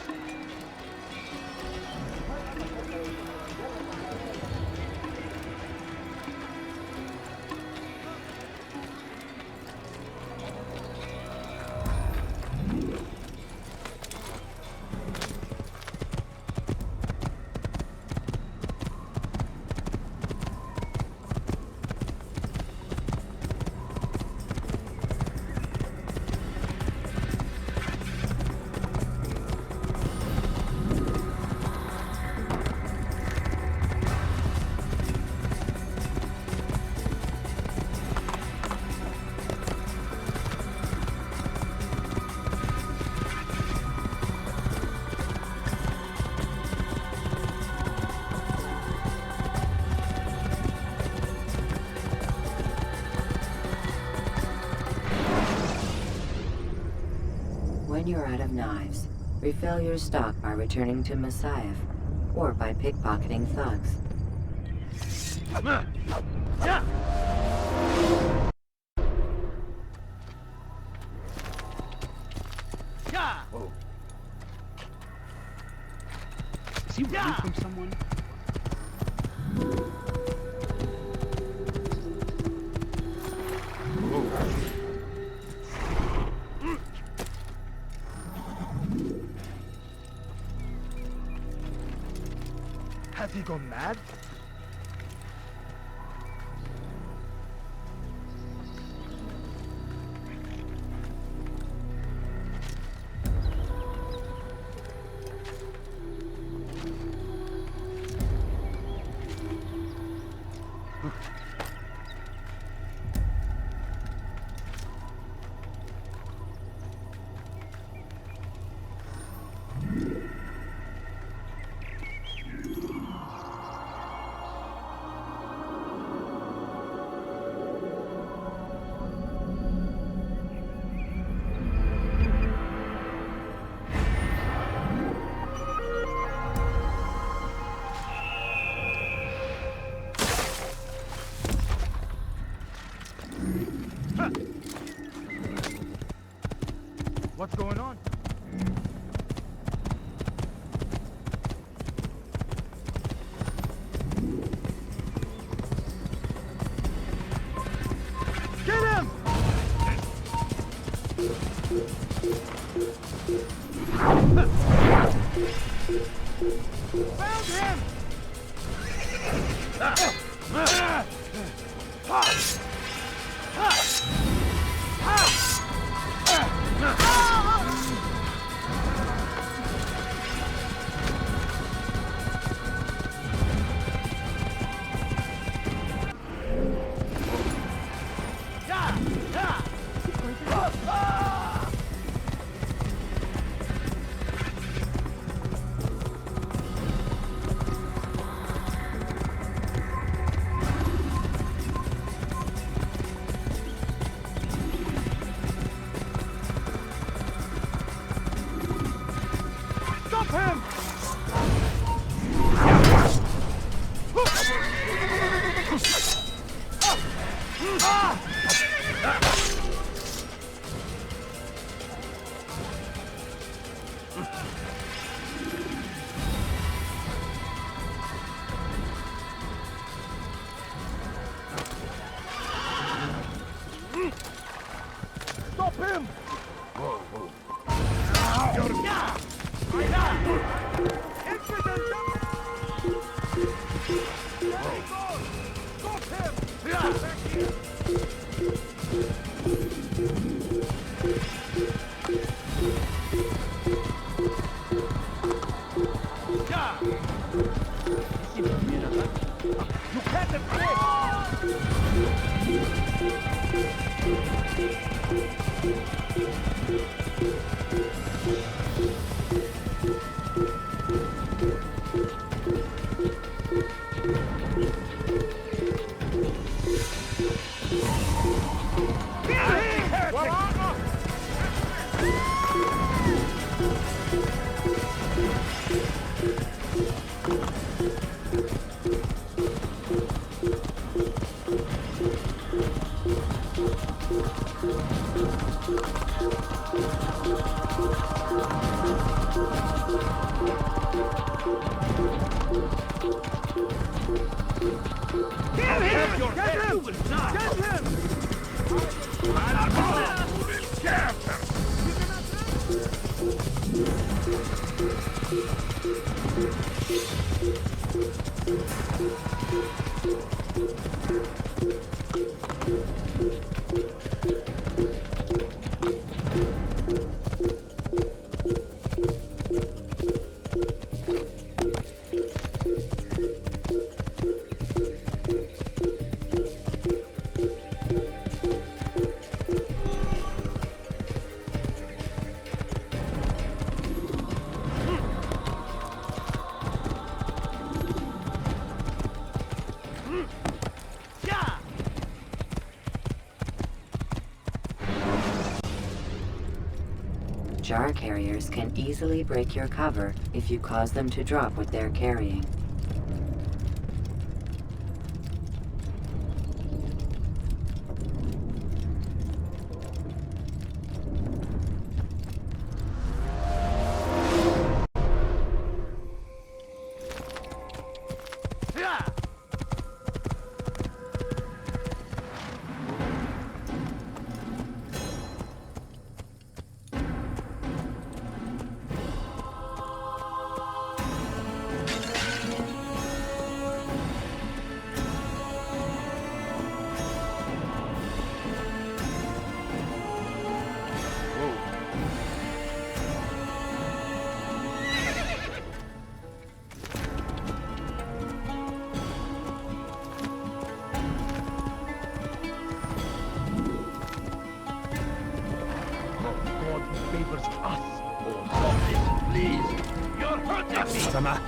when you're out of knives, refill your stock by returning to Msaa or by pickpocketing thugs.
Whoa. Is he running from someone?
Has he gone mad? What's going on? Get him! Found him! Stop him! Stop him!
Whoa, whoa.
You can't
Star carriers can easily break your cover if you cause them to drop what they're carrying.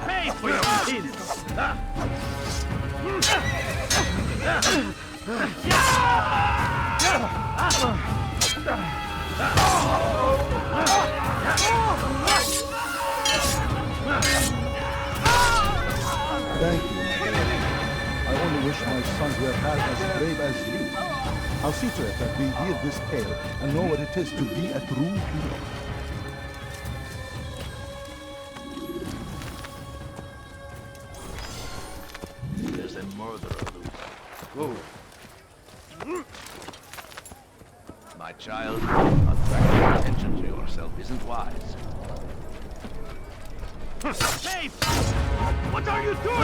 Pay for your sins!
Thank you. I only wish my sons were half as brave as you. I'll see to it that we hear this tale and know what it is to be a true hero.
There's a murderer loose. Whoa. My child, attracting attention to yourself isn't wise. Safe! What are you doing? You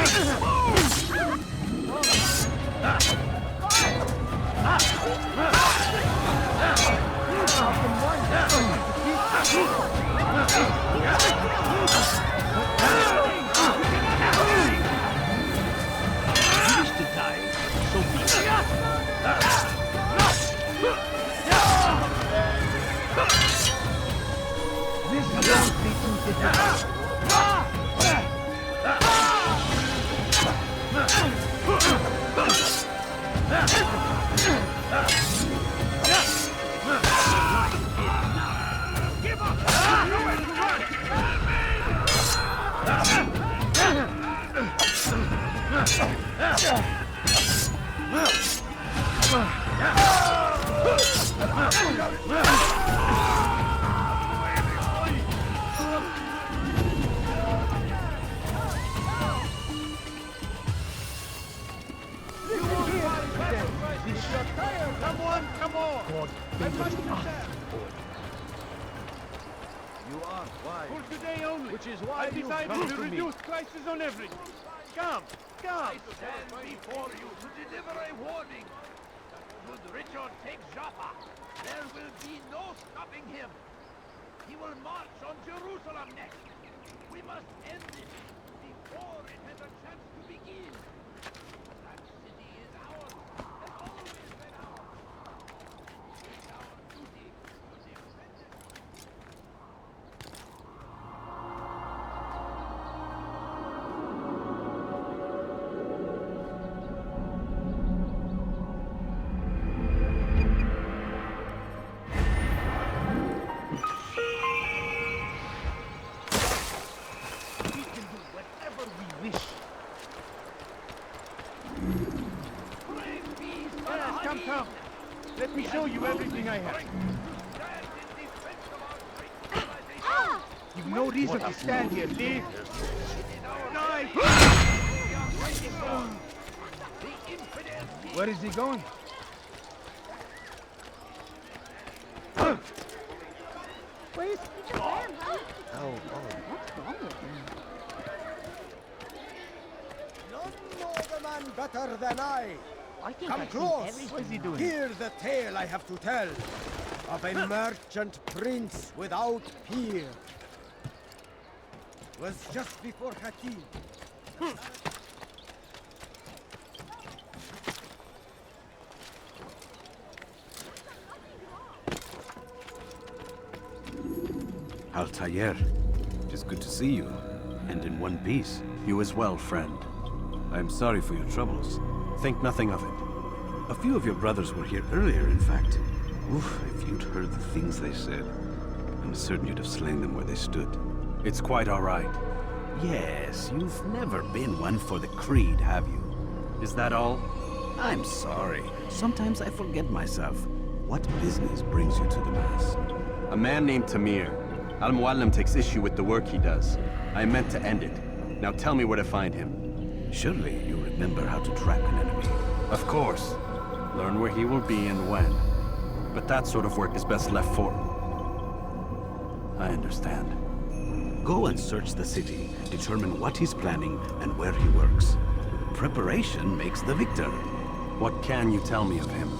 wish to die, so be it. This won't be too difficult. Come on!
You are wise.
For today only.
Which is why
I decided to reduce prices on everything. Come! I stand before you to deliver a warning. Should Richard take Jaffa, there will be no stopping him. He will march on Jerusalem next. We must end it before it has a chance to begin. That city is ours, has always been ours. It's our duty to defend it. Come. Let me show you everything I have. You've no reason to stand here. Leave. Die. Where is he going?
Where's Peter Pan, huh?
What's wrong with him?
None know the man better than I.
think
Come
I've seen
close.
everything. What is he doing?
Hear the tale I have to tell of a merchant prince without peer. Was just before Hatim.
Altair, it is good to see you, and in one piece. You as well, friend. I am sorry for your troubles. Think nothing of it. A few of your brothers were here earlier, in fact. Oof, if you'd heard the things they said. And I'm certain you'd have slain them where they stood. It's quite all right. Yes, you've never been one for the creed, have you? Is that all? I'm sorry. Sometimes I forget myself. What business brings you to the Mass?
A man named Tamir. Al-Muallim takes issue with the work he does. I meant to end it. Now tell me where to find him.
Surely you remember how to track an enemy.
Of course. Learn where he will be and when. But that sort of work is best left for... I understand.
Go and search the city, determine what he's planning and where he works. Preparation makes the victor.
What can you tell me of him?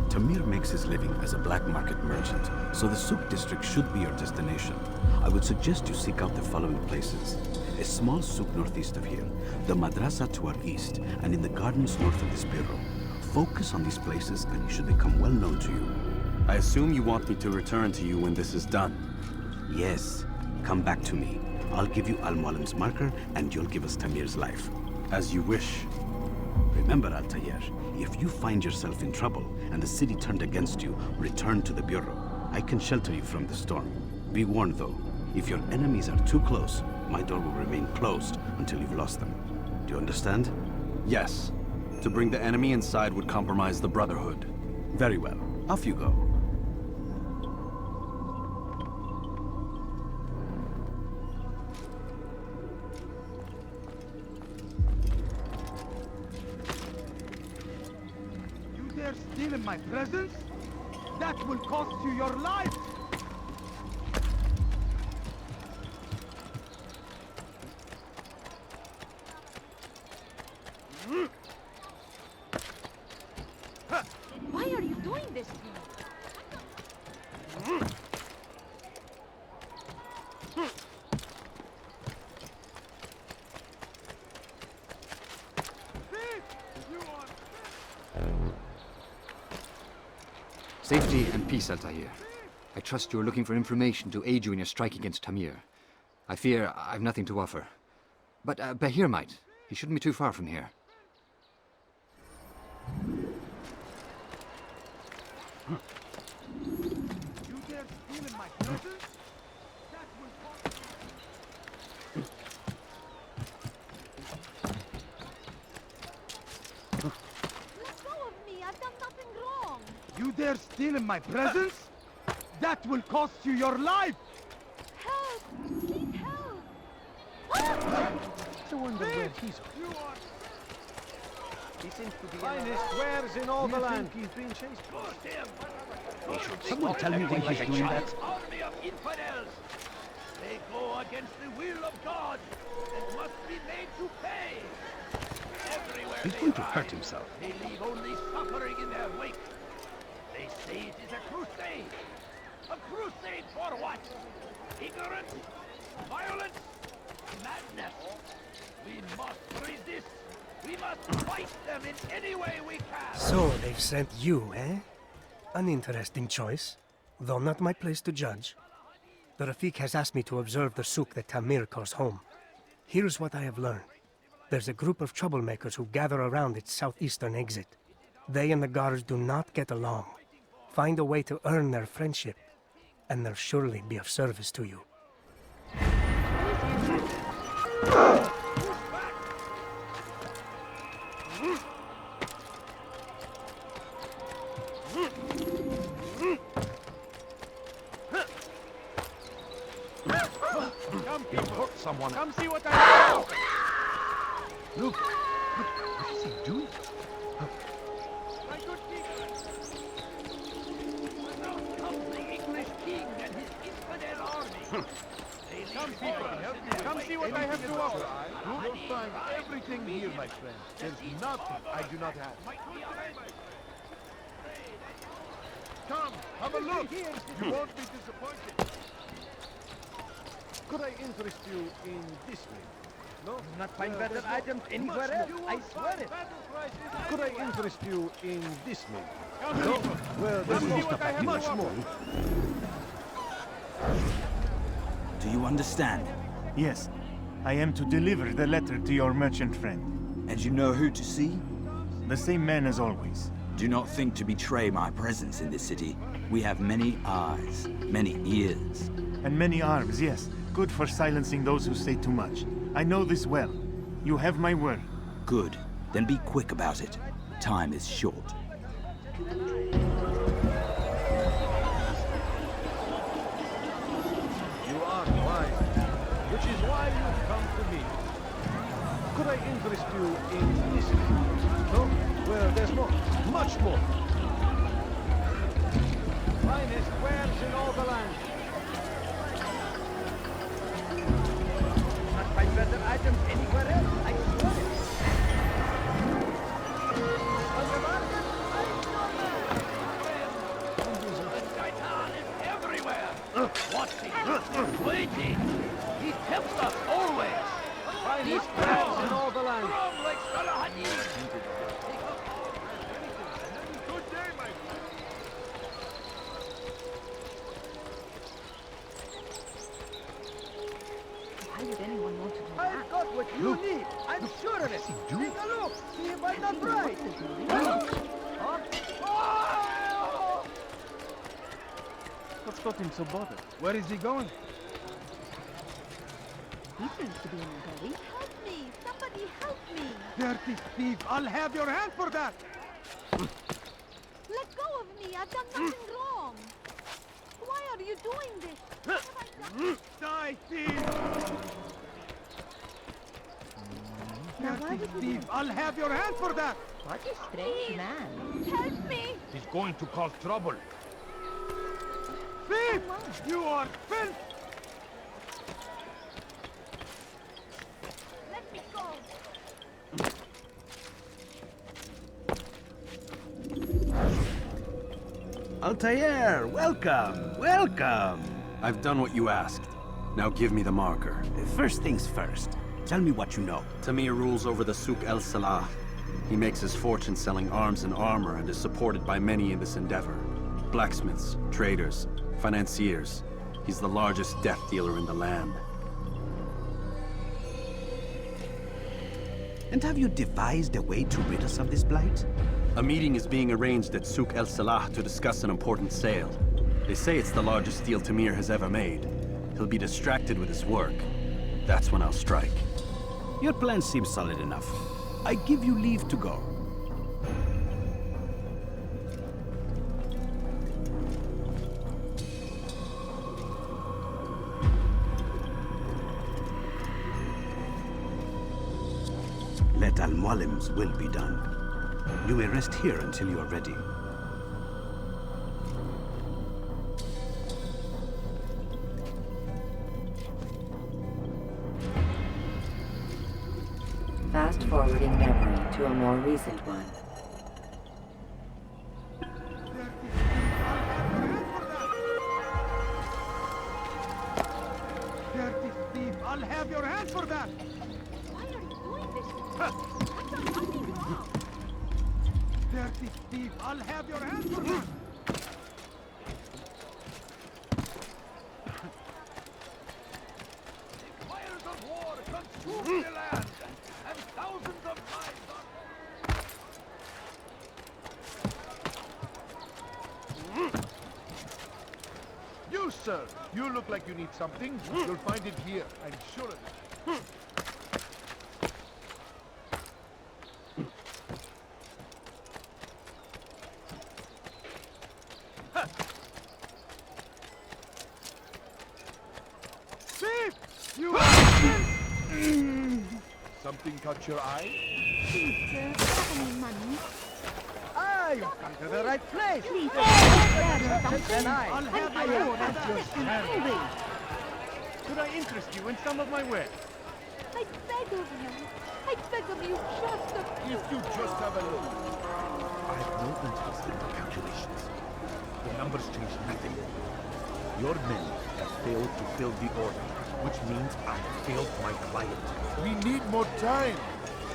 Tamir makes his living as a black market merchant, so the Souk district should be your destination. I would suggest you seek out the following places. A small souk northeast of here, the madrasa to our east, and in the gardens north of this bureau. Focus on these places and you should become well known to you.
I assume you want me to return to you when this is done.
Yes. Come back to me. I'll give you Al-Muallim's marker and you'll give us Tamir's life.
As you wish.
Remember, Altair, if you find yourself in trouble and the city turned against you, return to the bureau. I can shelter you from the storm. Be warned though, if your enemies are too close, my door will remain closed until you've lost them. Do you understand?
Yes. To bring the enemy inside would compromise the Brotherhood.
Very well. Off you go.
You dare steal in my presence? That will cost you your life!
Why are you doing this to me?
Safety and peace, Altair. I trust you're looking for information to aid you in your strike against Tamir. I fear I've nothing to offer. But Bahir might. He shouldn't be too far from here.
You dare steal in my presence? That will cost
Let go of me! I've done nothing wrong!
You dare steal in my presence? That will cost you your life!
Help! Need help!
I wonder where he's... He seems to be finest wares in all the land. He's being chased.
Someone tell me why he's doing that.
Army of infidels! They go against the will of God and must be made to pay! Everywhere
He's going to hurt himself.
They leave only suffering in their wake. They say it is a crusade. A crusade for what? Ignorance? Violence? Madness? We must resist. We must fight them in any way we can.
So they've sent you, eh? An interesting choice, though not my place to judge. The Rafiq has asked me to observe the souk that Tamir calls home. Here's what I have learned. There's a group of troublemakers who gather around its southeastern exit. They and the guards do not get along. Find a way to earn their friendship, and they'll surely be of service to you.
Come, people. Someone. Come see what I have.
Look, what is he doing?
My good people. Now comes the English king and his infidel army. Come, people. Come see what I have to offer.
You will find everything here, my friend. There's nothing I do not have. Come, have a look. You won't be disappointed. Could I interest you in this ring? No?
Not find better items anywhere else, I swear it.
Could I interest you in this ring? No? Well, there's much more.
Do you understand?
Yes. I am to deliver the letter to your merchant friend.
And you know who to see?
The same man as always.
Do not think to betray my presence in this city. We have many eyes, many ears.
And many arms, yes. Good for silencing those who say too much. I know this well. You have my word.
Good. Then be quick about it. Time is short.
You are wise, which is why you've come to me. Could I interest you in history? No? Well, there's more. Much more. Finest wares in all the land. Not find better items anywhere else, I swear it. On the market,
The Titan is everywhere! Watching, waiting! He tempts us always!
finest wares in all the land.
Strong like Salahadin!
Good day, my friend.
Why would anyone want to do that?
I've got what you need. I'm sure of it. Take a look. See if I'm not right.
What's got him so bothered?
Where is he going?
He seems to be in a hurry.
Help me! Somebody help me!
Dirty thief. I'll have your hand for that.
Let go of me! I've done nothing wrong! Why are you doing this? What have I done?
Die, thief!
Now why
Dirty
would you
thief. I'll have your hand for that.
What a strange man. Help me!
He's going to cause trouble.
Thief! You are filth!
Let me go!
Altair, welcome, welcome. I've done what you asked. Now give me the marker.
First things first. Tell me what you know.
Tamir rules over the Souk El Salah. He makes his fortune selling arms and armor and is supported by many in this endeavor. Blacksmiths, traders, financiers. He's the largest death dealer in the land.
And have you devised a way to rid us of this blight?
A meeting is being arranged at Souk El Salah to discuss an important sale. They say it's the largest deal Tamir has ever made. He'll be distracted with his work. That's when I'll strike.
Your plan seems solid enough. I give you leave to go. Let Al-Mualim's will be done. You may rest here until you are ready.
Fast-forwarding memory to a more recent one.
Dirty thief. I'll have your hand for that.
Why are you doing this? I've done nothing wrong!
Dirty thief. I'll have your hand for that.
Fires of war consume the land, and thousands of lives are...
You, sir, you look like you need something. You'll find it here, I'm sure of it.
Thief! You
Something caught your eye?
Please, sir, have any money?
Ah, you've come to the right place.
Please, sir, better something.
Then
I'm poor as this and hungry.
Could I interest you in some of my wares?
I beg of you. I beg of you just a few.
If you just have a look.
I have no interest in the calculations. The numbers change nothing. Your men have failed to fill the order, which means I have failed my client.
We need more time.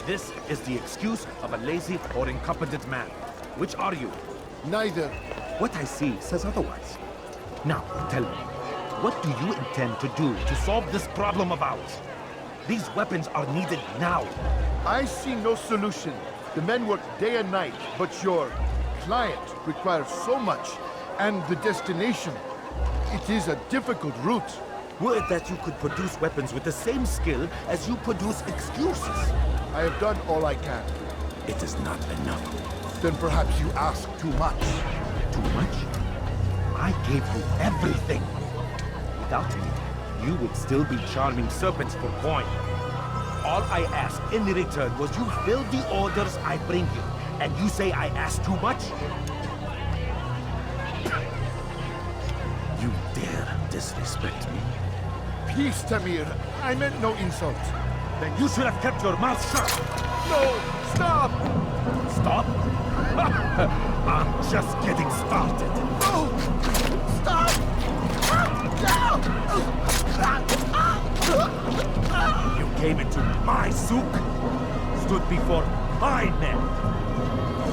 This is the excuse of a lazy or incompetent man. Which are you?
Neither.
What I see says otherwise. Now, tell me, what do you intend to do to solve this problem of ours? These weapons are needed now.
I see no solution. The men work day and night, but your client requires so much, and the destination. It is a difficult route.
Were it that you could produce weapons with the same skill as you produce excuses.
I have done all I can.
It is not enough.
Then perhaps you ask too much.
Too much? I gave you everything. Without me, you would still be charming serpents for coin. All I ask in return was you fill the orders I bring you. And you say I ask too much? You dare disrespect me?
Peace, Tamir. I meant no insult.
Then you should have kept your mouth shut.
No! Stop!
Stop? I'm just getting started.
No! Stop!
You came into my souk, stood before my men,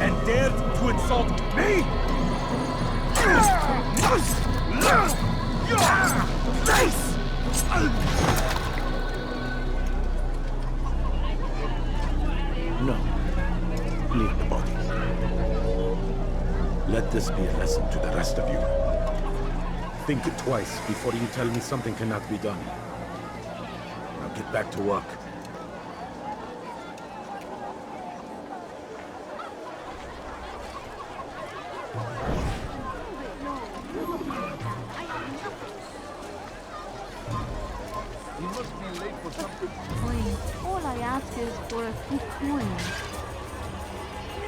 and dared to insult me? Your place! No. Leave the body. Let this be a lesson to the rest of you. Think twice before you tell me something cannot be done. Now get back to work.
You must be late for something.
All I ask is for a few coins.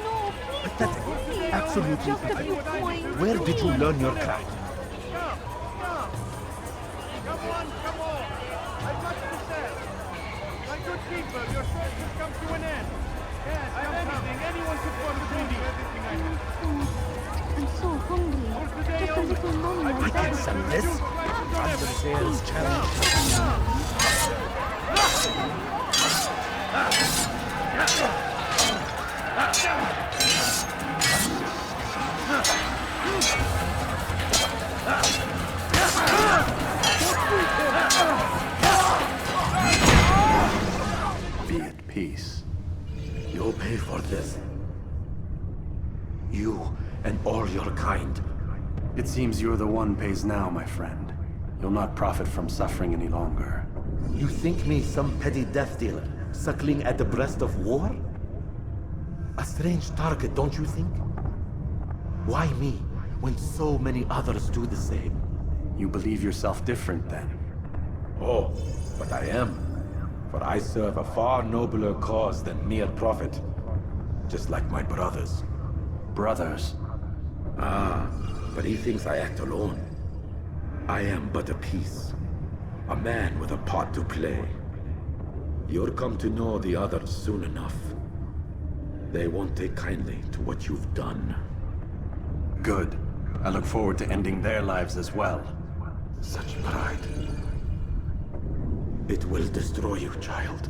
No, please
Pathetic.
don't leave.
Absolutely
Just a
pathetic.
few coins.
Where did you learn your craft?
Come on, come on! I've much to say. My good people, your search has come to an end. Yes, I've anything anyone could possibly need. Everything I have.
I'm so hungry. Just a little moment.
I can sell this. Under sales challenge.
Be at peace.
You'll pay for this. You and all your kind.
It seems you're the one pays now, my friend. You'll not profit from suffering any longer.
You think me some petty death dealer, suckling at the breast of war? A strange target, don't you think? Why me, when so many others do the same?
You believe yourself different, then?
Oh, but I am. For I serve a far nobler cause than mere profit. Just like my brothers.
Brothers?
Ah, but he thinks I act alone. I am but a piece. A man with a part to play. You'll come to know the others soon enough. They won't take kindly to what you've done.
Good. I look forward to ending their lives as well.
Such pride. It will destroy you, child.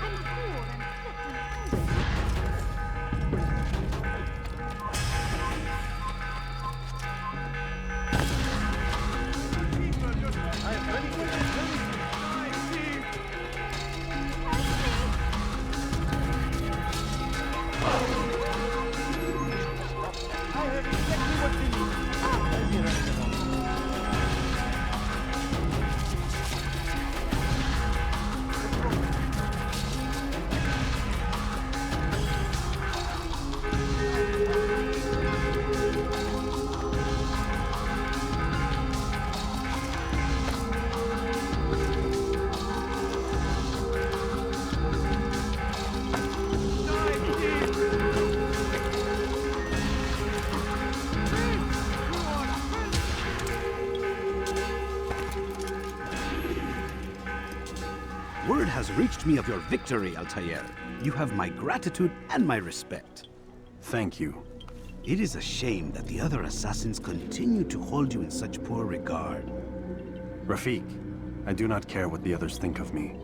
I'm
has reached me of your victory, Altair. You have my gratitude and my respect.
Thank you.
It is a shame that the other assassins continue to hold you in such poor regard.
Rafik, I do not care what the others think of me.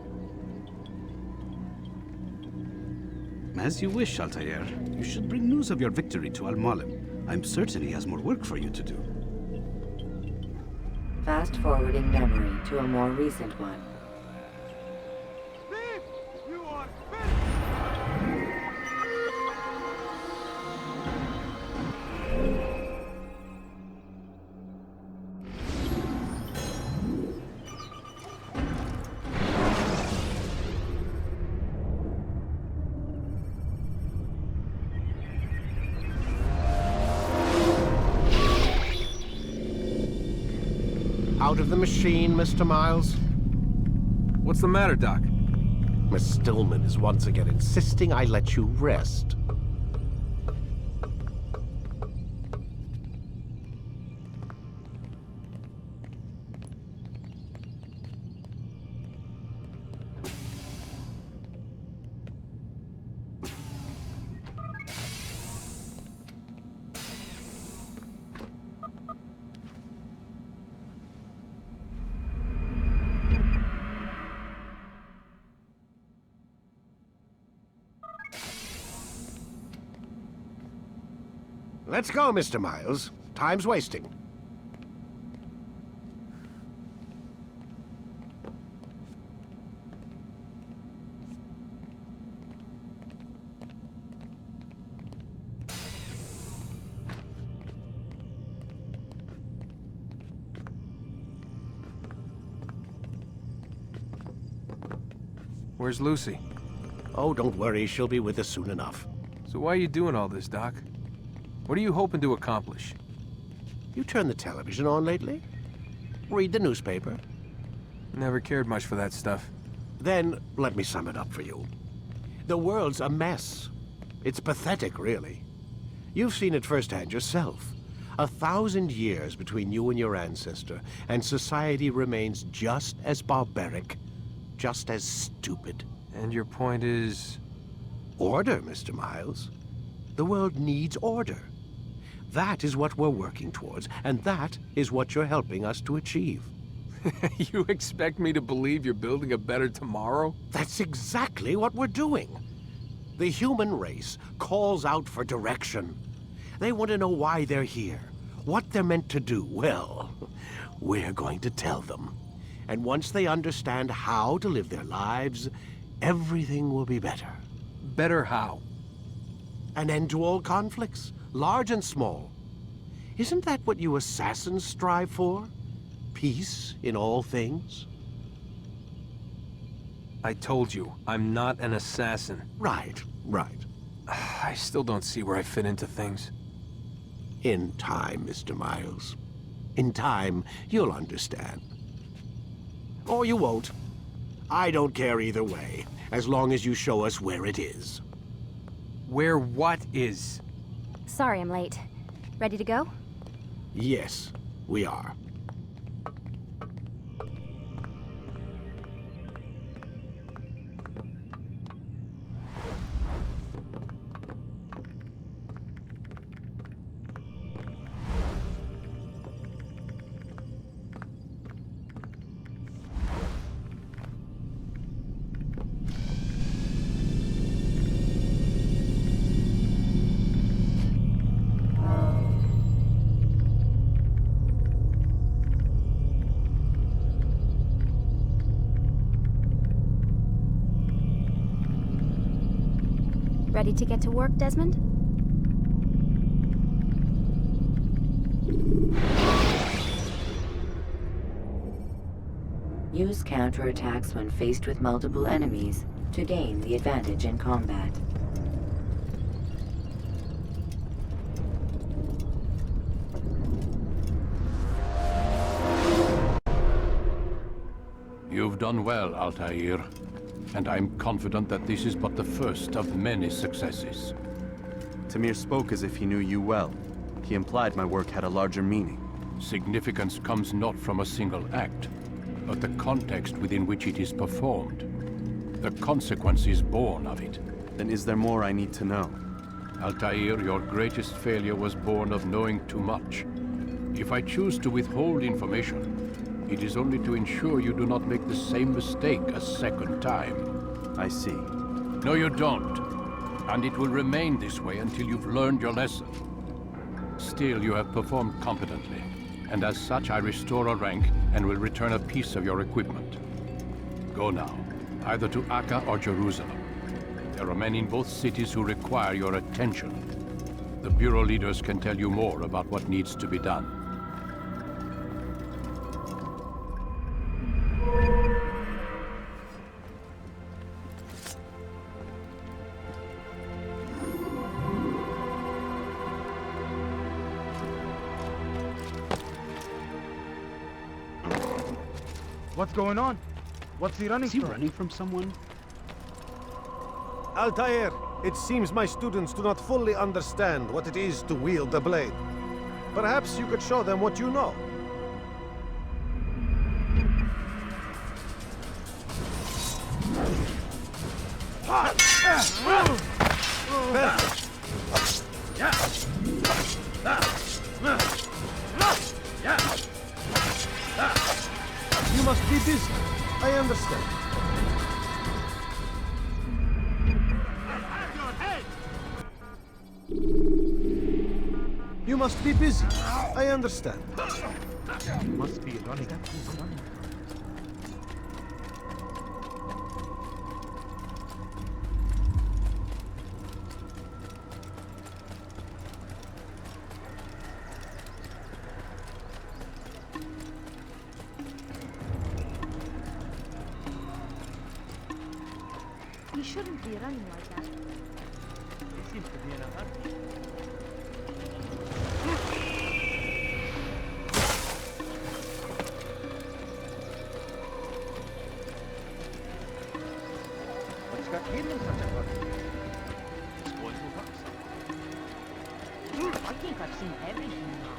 As you wish, Altair. You should bring news of your victory to Al-Mualim. I'm certain he has more work for you to do.
Fast-forwarding memory to a more recent one.
You are
Out of the machine, Mr. Miles?
What's the matter, Doc?
Miss Stillman is once again insisting I let you rest. Let's go, Mr. Miles. Time's wasting.
Where's Lucy?
Oh, don't worry. She'll be with us soon enough.
So why are you doing all this, Doc? What are you hoping to accomplish?
You turned the television on lately? Read the newspaper?
Never cared much for that stuff.
Then, let me sum it up for you. The world's a mess. It's pathetic, really. You've seen it firsthand yourself. 1,000 years between you and your ancestor, and society remains just as barbaric, just as stupid.
And your point is?
Order, Mr. Miles. The world needs order. That is what we're working towards, and that is what you're helping us to achieve.
You expect me to believe you're building a better tomorrow?
That's exactly what we're doing. The human race calls out for direction. They want to know why they're here, what they're meant to do. Well, we're going to tell them. And once they understand how to live their lives, everything will be better.
Better how?
An end to all conflicts, large and small. Isn't that what you assassins strive for? Peace in all things?
I told you, I'm not an assassin.
Right.
I still don't see where I fit into things.
In time, Mr. Miles. In time, you'll understand. Or you won't. I don't care either way, as long as you show us where it is.
Where what is?
Sorry I'm late. Ready to go?
Yes, we are.
Ready to get to work, Desmond?
Use counterattacks when faced with multiple enemies to gain the advantage in combat.
You've done well, Altair. And I'm confident that this is but the first of many successes.
Tamir spoke as if he knew you well. He implied my work had a larger meaning.
Significance comes not from a single act, but the context within which it is performed. The consequences born of it.
Then is there more I need to know?
Altair, your greatest failure was born of knowing too much. If I choose to withhold information, it is only to ensure you do not make the same mistake a second time.
I see.
No, you don't. And it will remain this way until you've learned your lesson. Still, you have performed competently, and as such I restore a rank and will return a piece of your equipment. Go now, either to Akka or Jerusalem. There are men in both cities who require your attention. The Bureau leaders can tell you more about what needs to be done.
What's going on? What's he running from?
Is he running from someone?
Altair, it seems my students do not fully understand what it is to wield the blade. Perhaps you could show them what you know. You must be busy. I understand. You must be busy. I understand.
Must be running.
He shouldn't be running like that.
He seems to be in a hurry. What's got him in such a hurry? He's going to work somewhere.
I think I've seen everything now.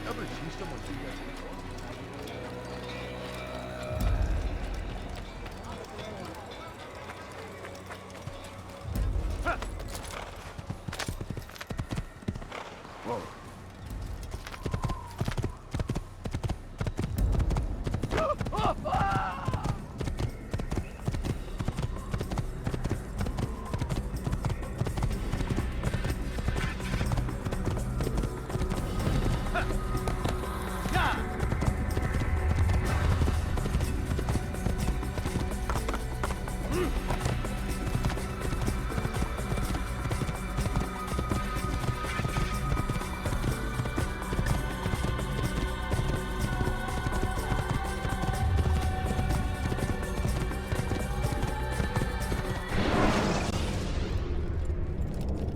Ever see someone do that before? Whoa.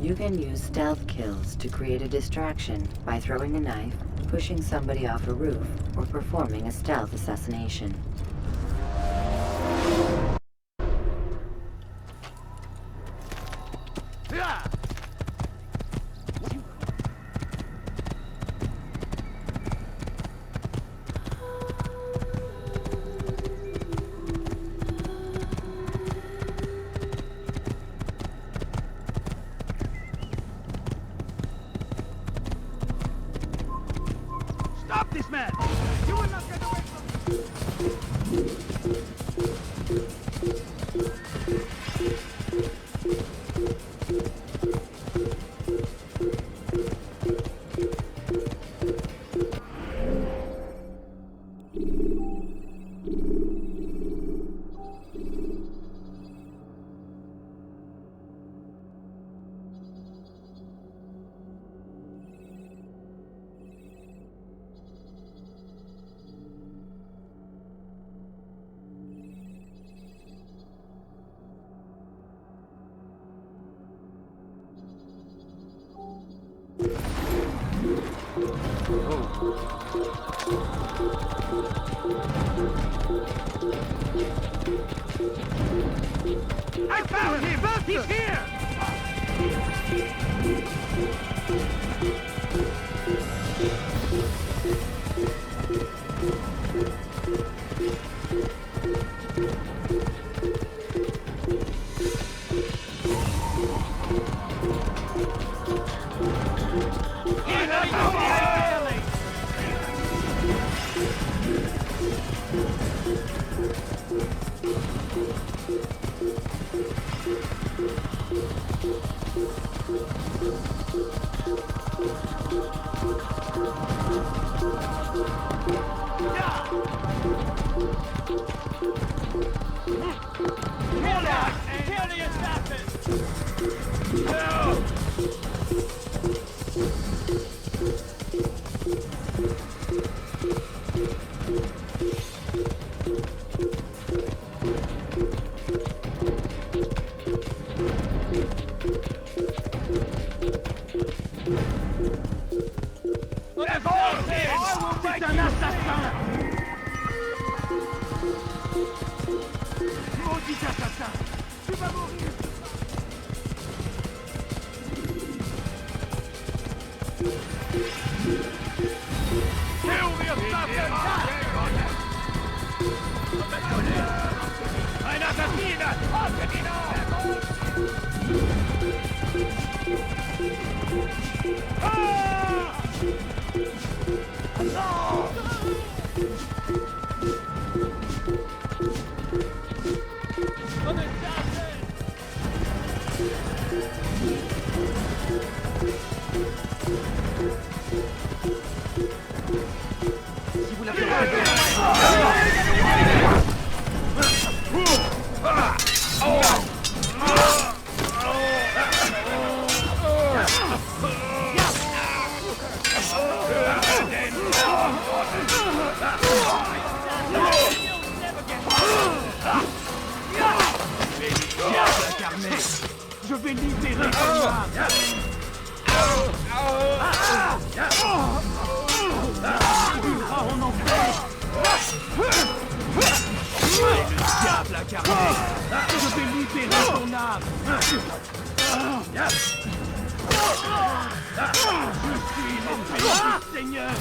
You can use stealth kills to create a distraction by throwing a knife, pushing somebody off a roof, or performing a stealth assassination.
Stop this man! You will not get away from me!
I found him! He's here! C'est un assassin! Maudit assassin! Tu vas mourir!
Ein Assassino!
Si vous l'avez
Je vais libérer ton âme.
en enfer. Le diable incarné. Je vais libérer ton âme. Je suis l'ennemi du Seigneur.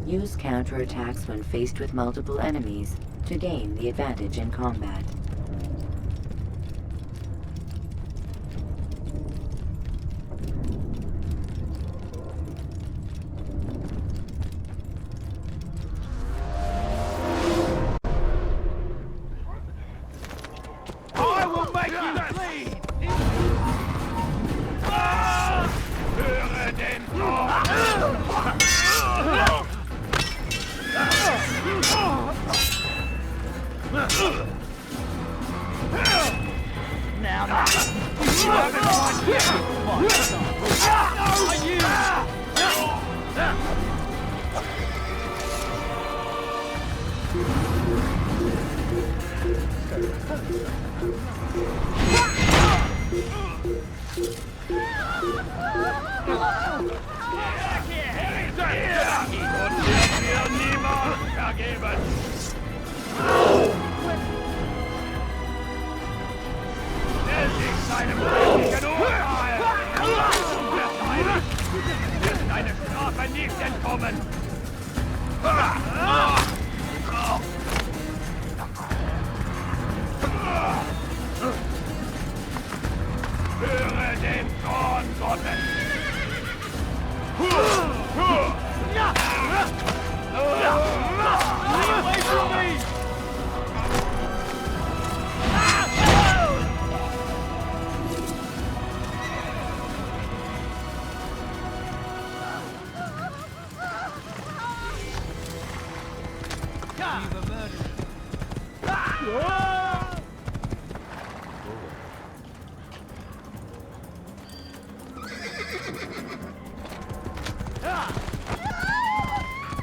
Use counterattacks when faced with multiple enemies to gain the advantage in combat.
I will make you bleed!
Höre den Tod!
Now, you haven't won yet, Are you?
Deine Strafe nicht entkommen! Höre den Zorn Gottes!
Stay away from me!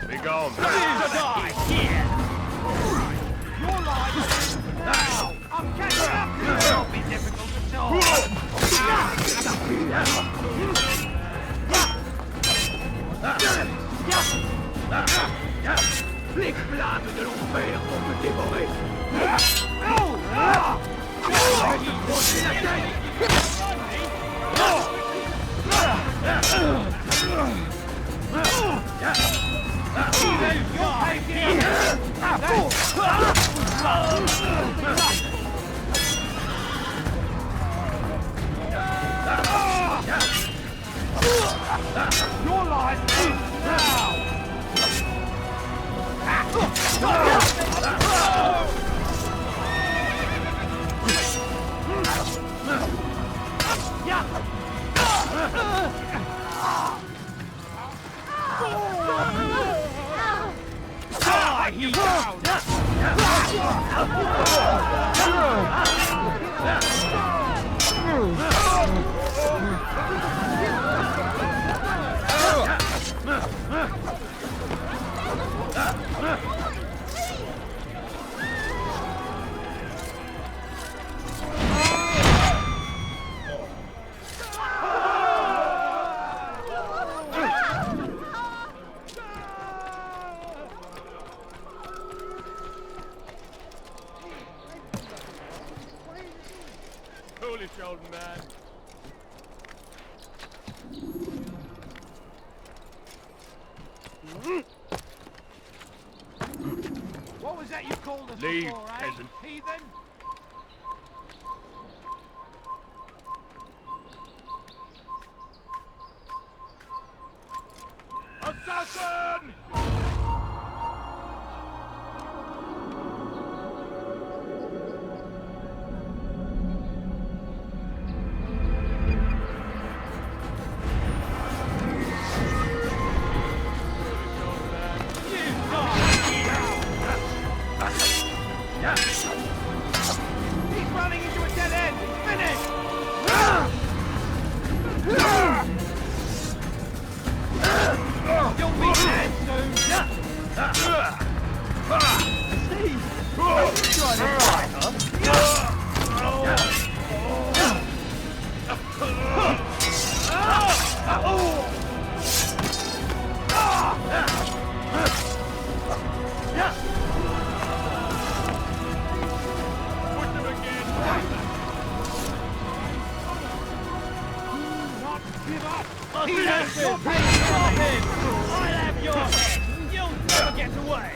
Be gone!
Here! Your life now! I'm catching up to you! It won't be difficult at all!
Les flammes de l'enfer vont me dévorer.
Your life ends now! Foolish old man. What was that you called us
Leave,
before, eh?
peasant.
Heathen?
Assassin!
He's running into a dead end! Finish! You'll be dead soon! Steve! Try to fight, Give up! He's your pain! Stop him! I'll have your head! You'll never get away!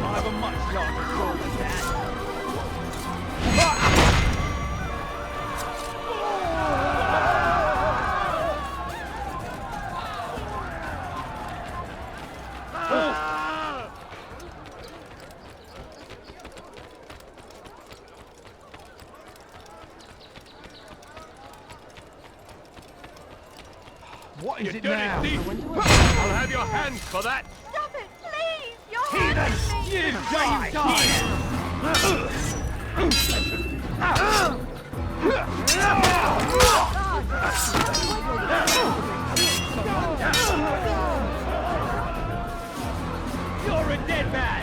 I have a much larger goal than that.
What is it
done
now?
it, thief!
I'll have your hands for that!
Stop it, please! You're
Heathen!
hurting me!
You die! You're a dead man!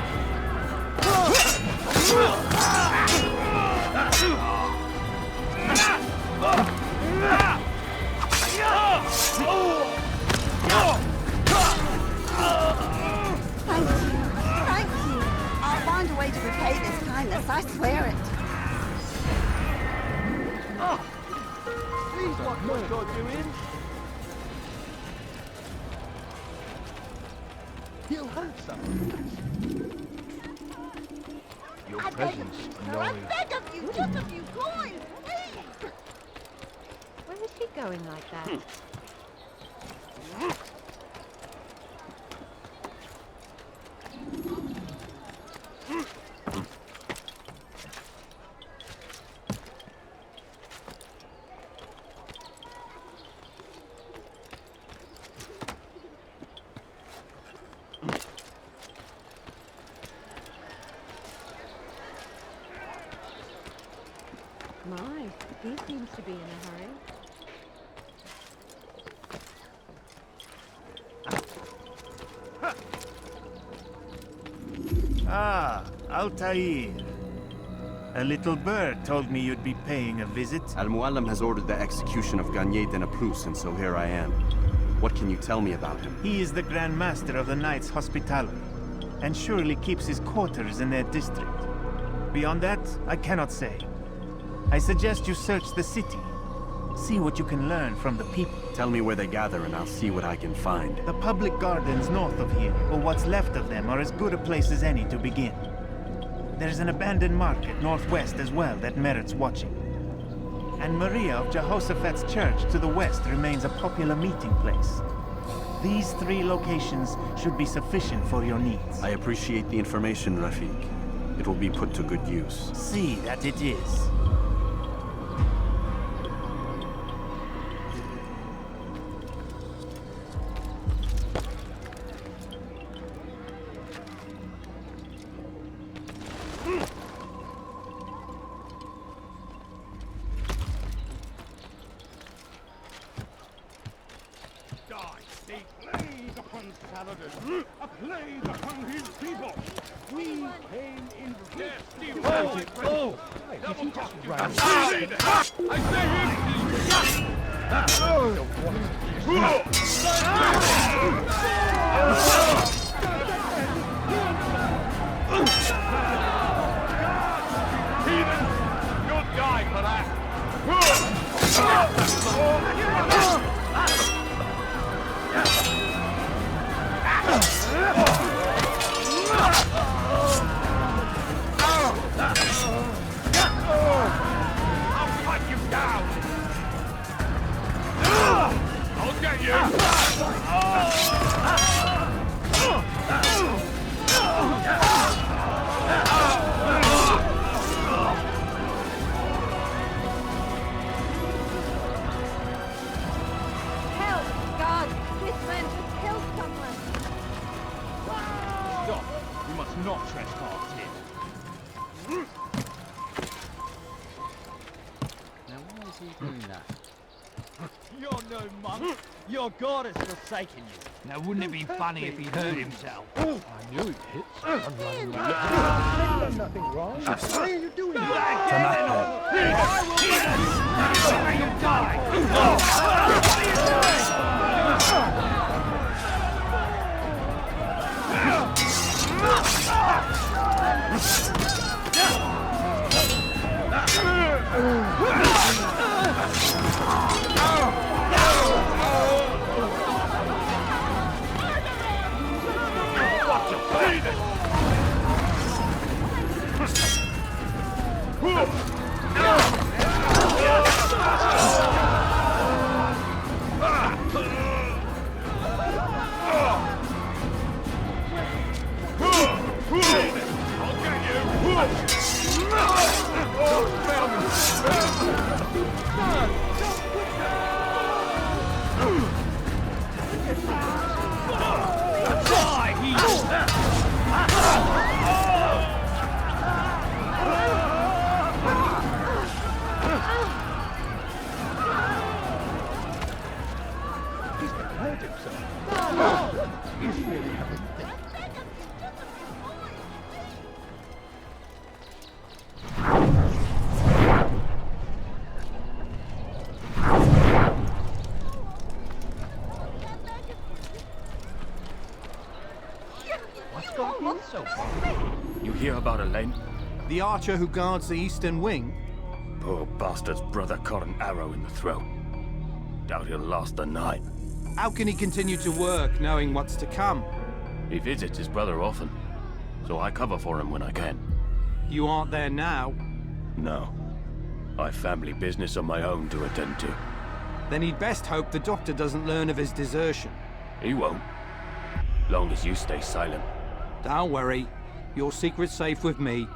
Thank you. I'll find a way to repay this kindness, I swear it.
Please, what must I do in?
He'll hunt someone. Your
I beg of
presence
you, sir, I
annoys.
beg of you, just a few coins, please! Where is he going like that? My, he seems to be in a hurry.
Ah, Altair. A little bird told me you'd be paying a visit.
Al-Muallim has ordered the execution of Garnier de Naplouse, and so here I am. What can you tell me about him?
He is the Grand Master of the Knights Hospitaller, and surely keeps his quarters in their district. Beyond that, I cannot say. I suggest you search the city. See what you can learn from the people.
Tell me where they gather and I'll see what I can find.
The public gardens north of here, or what's left of them, are as good a place as any to begin. There's an abandoned market northwest as well that merits watching. And Maria of Jehoshaphat's church to the west remains a popular meeting place. These 3 locations should be sufficient for your needs.
I appreciate the information, Rafiq. It will be put to good use.
See that it is.
Your god has forsaken you.
Now, wouldn't it be funny if he hurt himself?
I knew he'd hit. You've done nothing wrong. Why are you doing that?
You hear about Elaine?
The archer who guards the eastern wing?
Poor bastard's brother caught an arrow in the throat. Doubt he'll last the night.
How can he continue to work, knowing what's to come?
He visits his brother often, so I cover for him when I can.
You aren't there now?
No. I've family business of my own to attend to.
Then he'd best hope the doctor doesn't learn of his desertion.
He won't. Long as you stay silent.
Don't worry. Your secret's safe with me.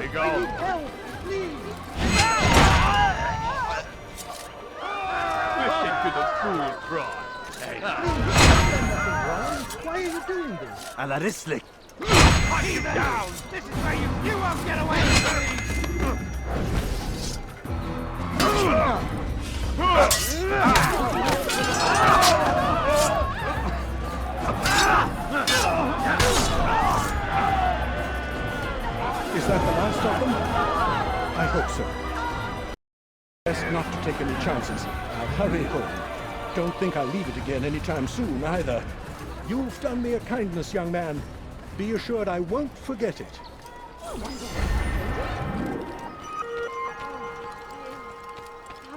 Be gone.
Help, please!
Listen to the fool cry. Hey.
Why are you doing this?
Ala Rislik. Put him down! This is where you won't get away with
Is that the last of them? I hope so. Best not to take any chances. I'll hurry home. Don't think I'll leave it again anytime soon, either. You've done me a kindness, young man. Be assured I won't forget it.
How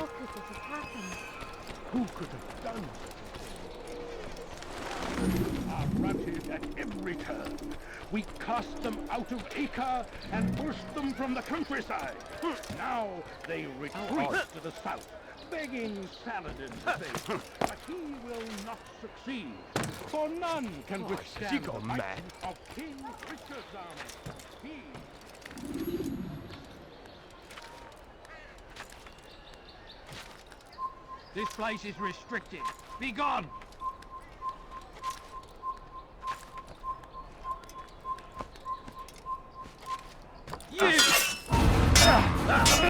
could this have happened?
Who could have done
are routed at every turn. We cast them out of Acre and pushed them from the countryside. Now they retreat to the south, begging Saladin to save him. But he will not succeed, for none can withstand the might of King Richard's army. This place is restricted. Be gone!